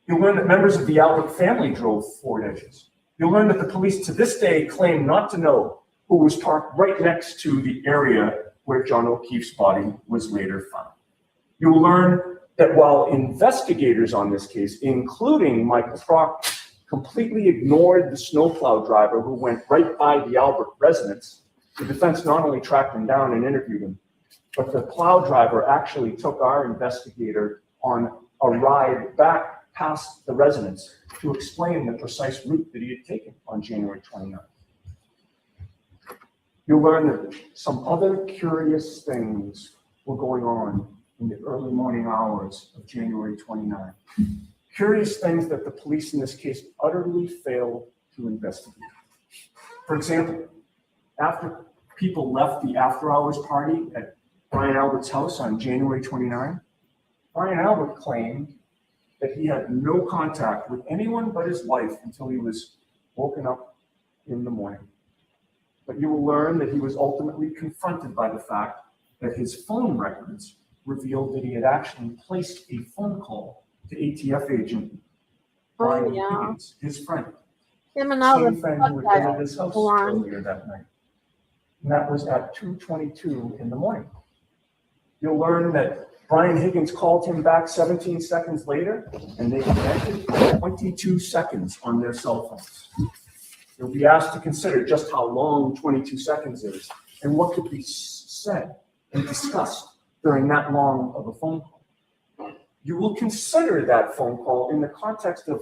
E: You'll learn that members of the Albert family drove Ford Edges. You'll learn that the police to this day claim not to know who was parked right next to the area where John O'Keefe's body was later found. You will learn that while investigators on this case, including Michael Proctor, completely ignored the snowplow driver who went right by the Albert residence, the defense not only tracked him down and interviewed him, but the plow driver actually took our investigator on a ride back past the residence to explain the precise route that he had taken on January 29th. You'll learn that some other curious things were going on in the early morning hours of January 29th. Curious things that the police in this case utterly failed to investigate. For example, after people left the after-hours party at Brian Albert's house on January 29, Brian Albert claimed that he had no contact with anyone but his wife until he was woken up in the morning. But you will learn that he was ultimately confronted by the fact that his phone records revealed that he had actually placed a phone call to ATF agent Brian Higgins, his friend.
A: Him and all
E: Same
A: the
E: friend who had been at his house
A: go on.
E: earlier that night. And that was at 2:22 in the morning. You'll learn that Brian Higgins called him back 17 seconds later, and they connected 22 seconds on their cell phones. You'll be asked to consider just how long 22 seconds is and what could be said and discussed during that long of a phone call. You will consider that phone call in the context of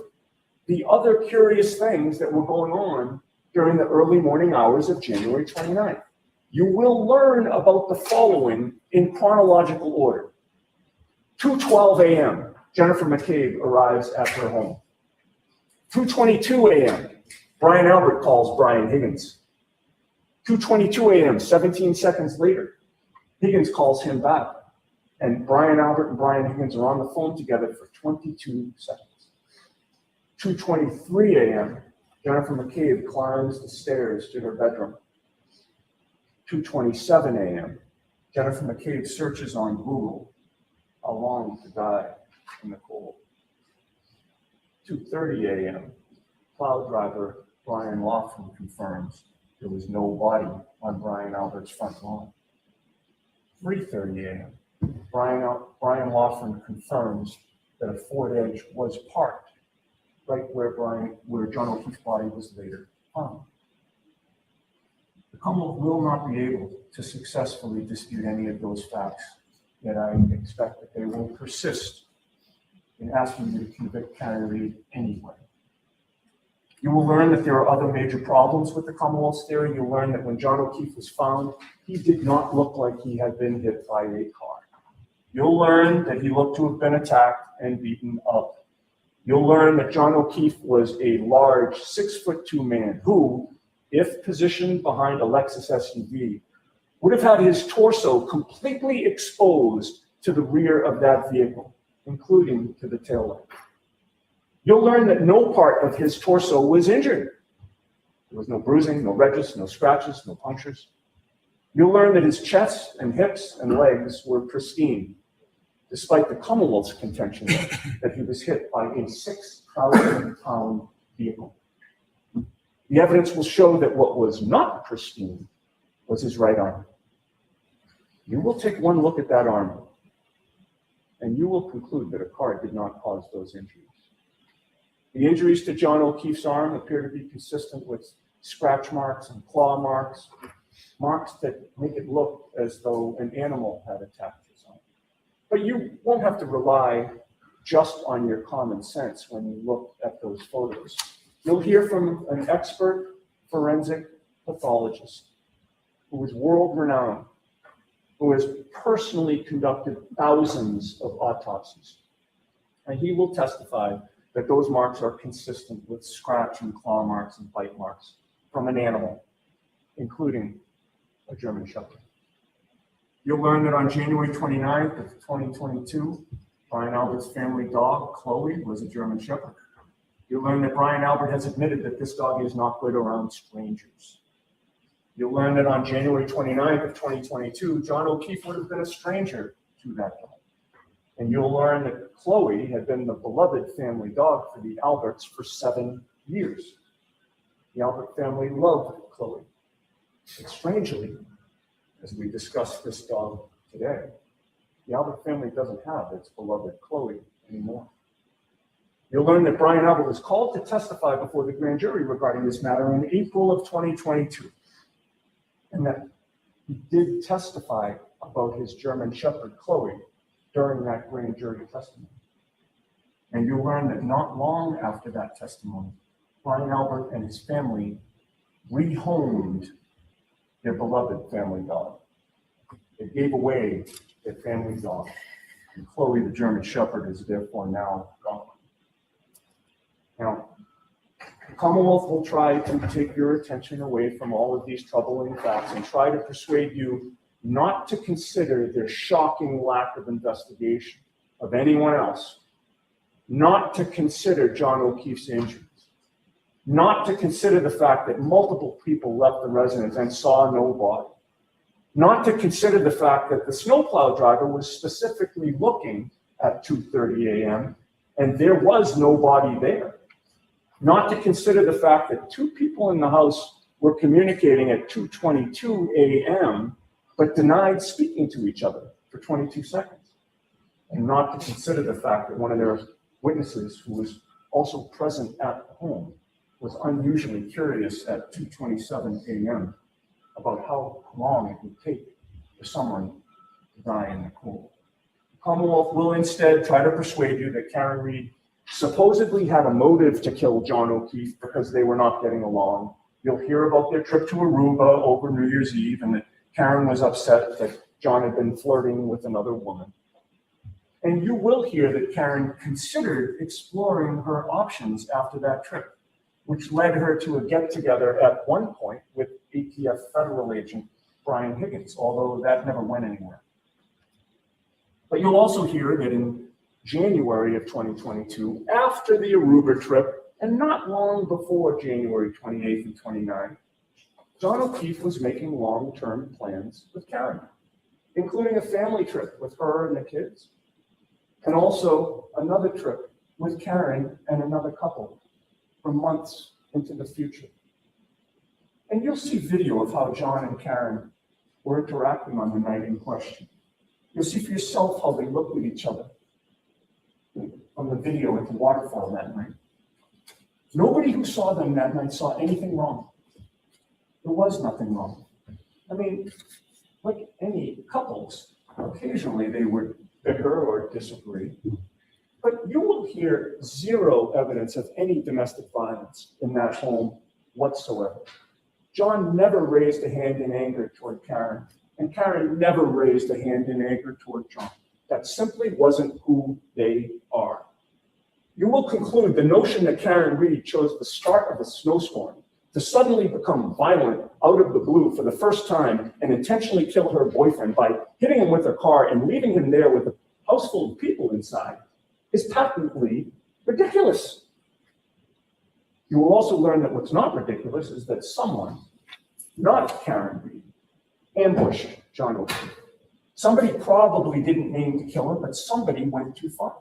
E: the other curious things that were going on during the early morning hours of January 29th. You will learn about the following in chronological order. 2:12 a.m., Jennifer McCabe arrives at her home. 2:22 a.m., Brian Albert calls Brian Higgins. 2:22 a.m., 17 seconds later, Higgins calls him back, and Brian Albert and Brian Higgins are on the phone together for 22 seconds. 2:23 a.m., Jennifer McCabe climbs the stairs to her bedroom. 2:27 a.m., Jennifer McCabe searches on Google how long to die in the cold. 2:30 a.m., plow driver Brian Laughlin confirms there was no body on Brian Albert's front lawn. 3:30 a.m., Brian Laughlin confirms that a Ford Edge was parked right where John O'Keefe's body was later found. Commonwealth will not be able to successfully dispute any of those facts, yet I expect that they will persist in asking you to convict Karen Read anyway. You will learn that there are other major problems with the Commonwealth's theory. You'll learn that when John O'Keefe was found, he did not look like he had been hit by a car. You'll learn that he looked to have been attacked and beaten up. You'll learn that John O'Keefe was a large 6'2" man who, if positioned behind a Lexus SUV, would have had his torso completely exposed to the rear of that vehicle, including to the taillight. You'll learn that no part of his torso was injured. There was no bruising, no ridges, no scratches, no punctures. You'll learn that his chest and hips and legs were pristine, despite the Commonwealth's contention that he was hit by a 6,000-pound vehicle. The evidence will show that what was not pristine was his right arm. You will take one look at that arm, and you will conclude that a car did not cause those injuries. The injuries to John O'Keefe's arm appear to be consistent with scratch marks and claw marks, marks that make it look as though an animal had attacked his arm. But you won't have to rely just on your common sense when you look at those photos. You'll hear from an expert forensic pathologist who is world-renowned, who has personally conducted thousands of autopsies. And he will testify that those marks are consistent with scratch and claw marks and bite marks from an animal, including a German Shepherd. You'll learn that on January 29th of 2022, Brian Albert's family dog, Chloe, was a German Shepherd. You'll learn that Brian Albert has admitted that this dog is not good around strangers. You'll learn that on January 29th of 2022, John O'Keefe would have been a stranger to that dog. And you'll learn that Chloe had been the beloved family dog for the Alberts for 7 years. The Albert family loved Chloe. But strangely, as we discuss this dog today, the Albert family doesn't have its beloved Chloe anymore. You'll learn that Brian Albert was called to testify before the grand jury regarding this matter in April of 2022, and that he did testify about his German Shepherd, Chloe, during that grand jury testimony. And you'll learn that not long after that testimony, Brian Albert and his family rehomed their beloved family dog. They gave away their family dog, and Chloe, the German Shepherd, is therefore now gone. Now, the Commonwealth will try to take your attention away from all of these troubling facts and try to persuade you not to consider their shocking lack of investigation of anyone else, not to consider John O'Keefe's injuries, not to consider the fact that multiple people left the residence and saw no body, not to consider the fact that the snowplow driver was specifically looking at 2:30 a.m. and there was no body there, not to consider the fact that two people in the house were communicating at 2:22 a.m. but denied speaking to each other for 22 seconds, and not to consider the fact that one of their witnesses, who was also present at home, was unusually curious at 2:27 a.m. about how long it would take for someone to die in the cold. The Commonwealth will instead try to persuade you that Karen Read supposedly had a motive to kill John O'Keefe because they were not getting along. You'll hear about their trip to Aruba over New Year's Eve and that Karen was upset that John had been flirting with another woman. And you will hear that Karen considered exploring her options after that trip, which led her to a get-together at one point with ATF federal agent Brian Higgins, although that never went anywhere. But you'll also hear that in January of 2022, after the Aruba trip, and not long before January 28th and 29th, John O'Keefe was making long-term plans with Karen, including a family trip with her and the kids, and also another trip with Karen and another couple for months into the future. And you'll see video of how John and Karen were interacting on the night in question. You'll see for yourself how they looked at each other from the video at the waterfall that night. Nobody who saw them that night saw anything wrong. There was nothing wrong. I mean, like any couples, occasionally they would bicker or disagree. But you will hear zero evidence of any domestic violence in that home whatsoever. John never raised a hand in anger toward Karen, and Karen never raised a hand in anger toward John. That simply wasn't who they are. You will conclude the notion that Karen Reed chose the start of a snowstorm to suddenly become violent out of the blue for the first time and intentionally kill her boyfriend by hitting him with her car and leaving him there with a house full of people inside is patently ridiculous. You will also learn that what's not ridiculous is that someone, not Karen Reed, ambushed John O'Keefe. Somebody probably didn't mean to kill him, but somebody went too far.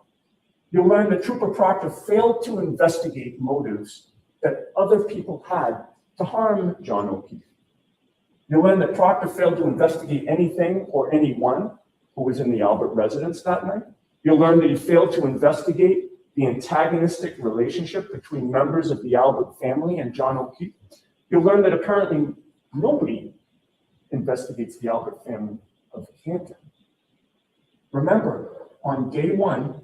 E: You'll learn that Trooper Proctor failed to investigate motives that other people had to harm John O'Keefe. You'll learn that Proctor failed to investigate anything or anyone who was in the Albert residence that night. You'll learn that he failed to investigate the antagonistic relationship between members of the Albert family and John O'Keefe. You'll learn that apparently nobody investigates the Albert family of Canton. Remember, on day one,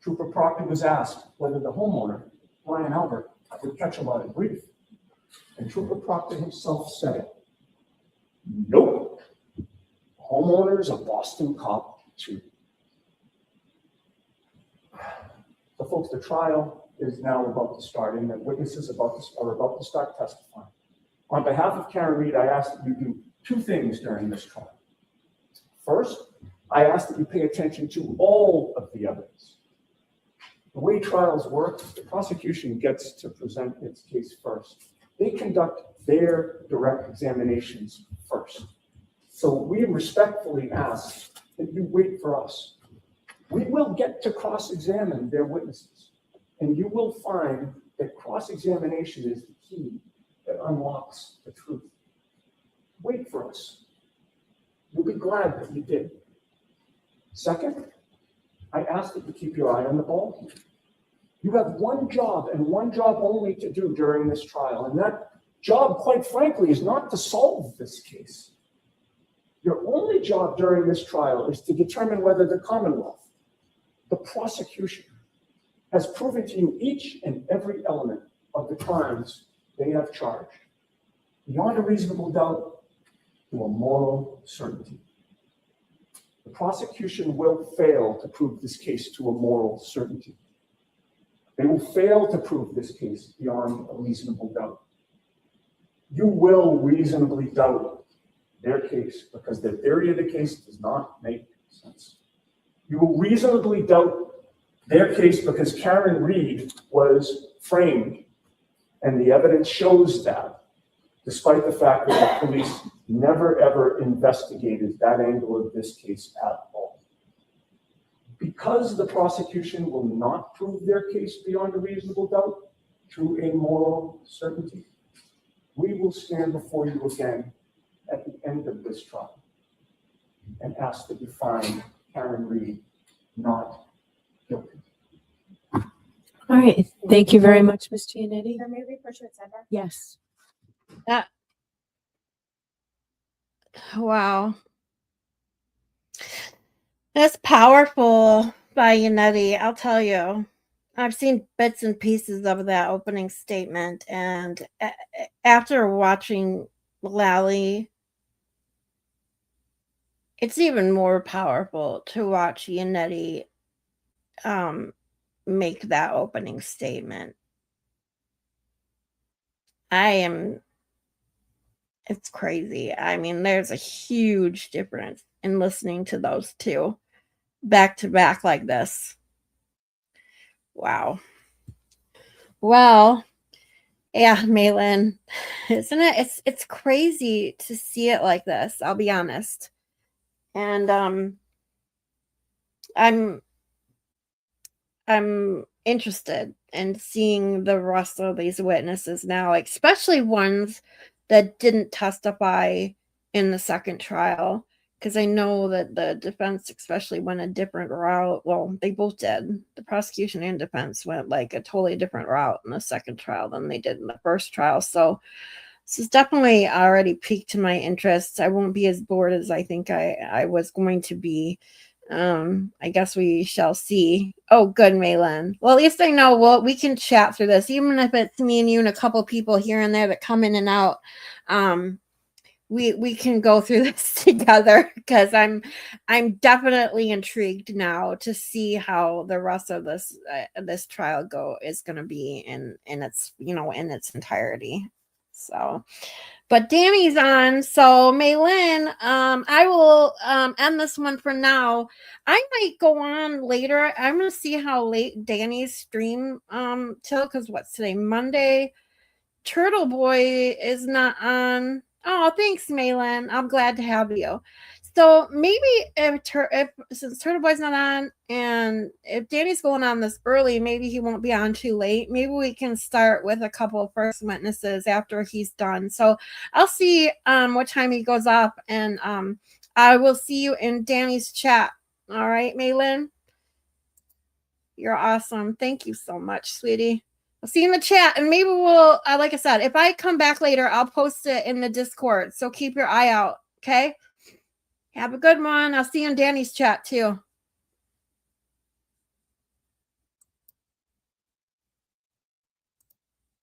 E: Trooper Proctor was asked whether the homeowner, Brian Albert, would catch a lot of grief. And Trooper Proctor himself said it. Nope. Homeowner is a Boston cop too. So folks, the trial is now about to start and the witnesses are about to start testifying. On behalf of Karen Reed, I ask that you do two things during this trial. First, I ask that you pay attention to all of the evidence. The way trials work, the prosecution gets to present its case first. They conduct their direct examinations first. So we respectfully ask that you wait for us. We will get to cross-examine their witnesses, and you will find that cross-examination is the key that unlocks the truth. Wait for us. You'll be glad that you did. Second, I ask that you keep your eye on the ball. You have one job and one job only to do during this trial, and that job, quite frankly, is not to solve this case. Your only job during this trial is to determine whether the Commonwealth, the prosecution, has proven to you each and every element of the crimes they have charged, beyond a reasonable doubt, to a moral certainty. The prosecution will fail to prove this case to a moral certainty. They will fail to prove this case beyond a reasonable doubt. You will reasonably doubt their case because their theory of the case does not make sense. You will reasonably doubt their case because Karen Reed was framed, and the evidence shows that, despite the fact that the police never ever investigated that angle of this case at all. Because the prosecution will not prove their case beyond a reasonable doubt to a moral certainty, we will stand before you again at the end of this trial and ask that you find Karen Reed not guilty.
D: All right. Thank you very much, Ms. Giannetti.
F: Or maybe push it sidebar.
D: Yes.
A: Wow. That's powerful by Yannetti, I'll tell you. I've seen bits and pieces of that opening statement, and after watching Lally, it's even more powerful to watch Yannetti make that opening statement. It's crazy. I mean, there's a huge difference in listening to those two back to back like this. Wow. Well, yeah, Malin, isn't it? It's crazy to see it like this, I'll be honest. And I'm interested in seeing the rest of these witnesses now, especially ones that didn't testify in the second trial, because I know that the defense especially went a different route. Well, they both did. The prosecution and defense went like a totally different route in the second trial than they did in the first trial. So This is definitely already piqued my interest. I won't be as bored as I think I was going to be. I guess we shall see. Oh, good, Malin. Well, at least I know we can chat through this, even if it's me and you and a couple people here and there that come in and out. We can go through this together because I'm definitely intrigued now to see how the rest of this trial is going to be in its in its entirety. So, but Danny's on. So Maylin, I will end this one for now. I might go on later. I'm gonna see how late Danny's stream till, because what's today? Monday. Turtle Boy is not on. Oh, thanks, Maylin. I'm glad to have you. So maybe if since Turtle Boy's not on, and if Danny's going on this early, maybe he won't be on too late. Maybe we can start with a couple of first witnesses after he's done. So I'll see what time he goes up, and I will see you in Danny's chat. All right, Maylin? You're awesome. Thank you so much, sweetie. I'll see you in the chat, and maybe we'll, like I said, if I come back later, I'll post it in the Discord. So keep your eye out, okay? Have a good one. I'll see you in Danny's chat too.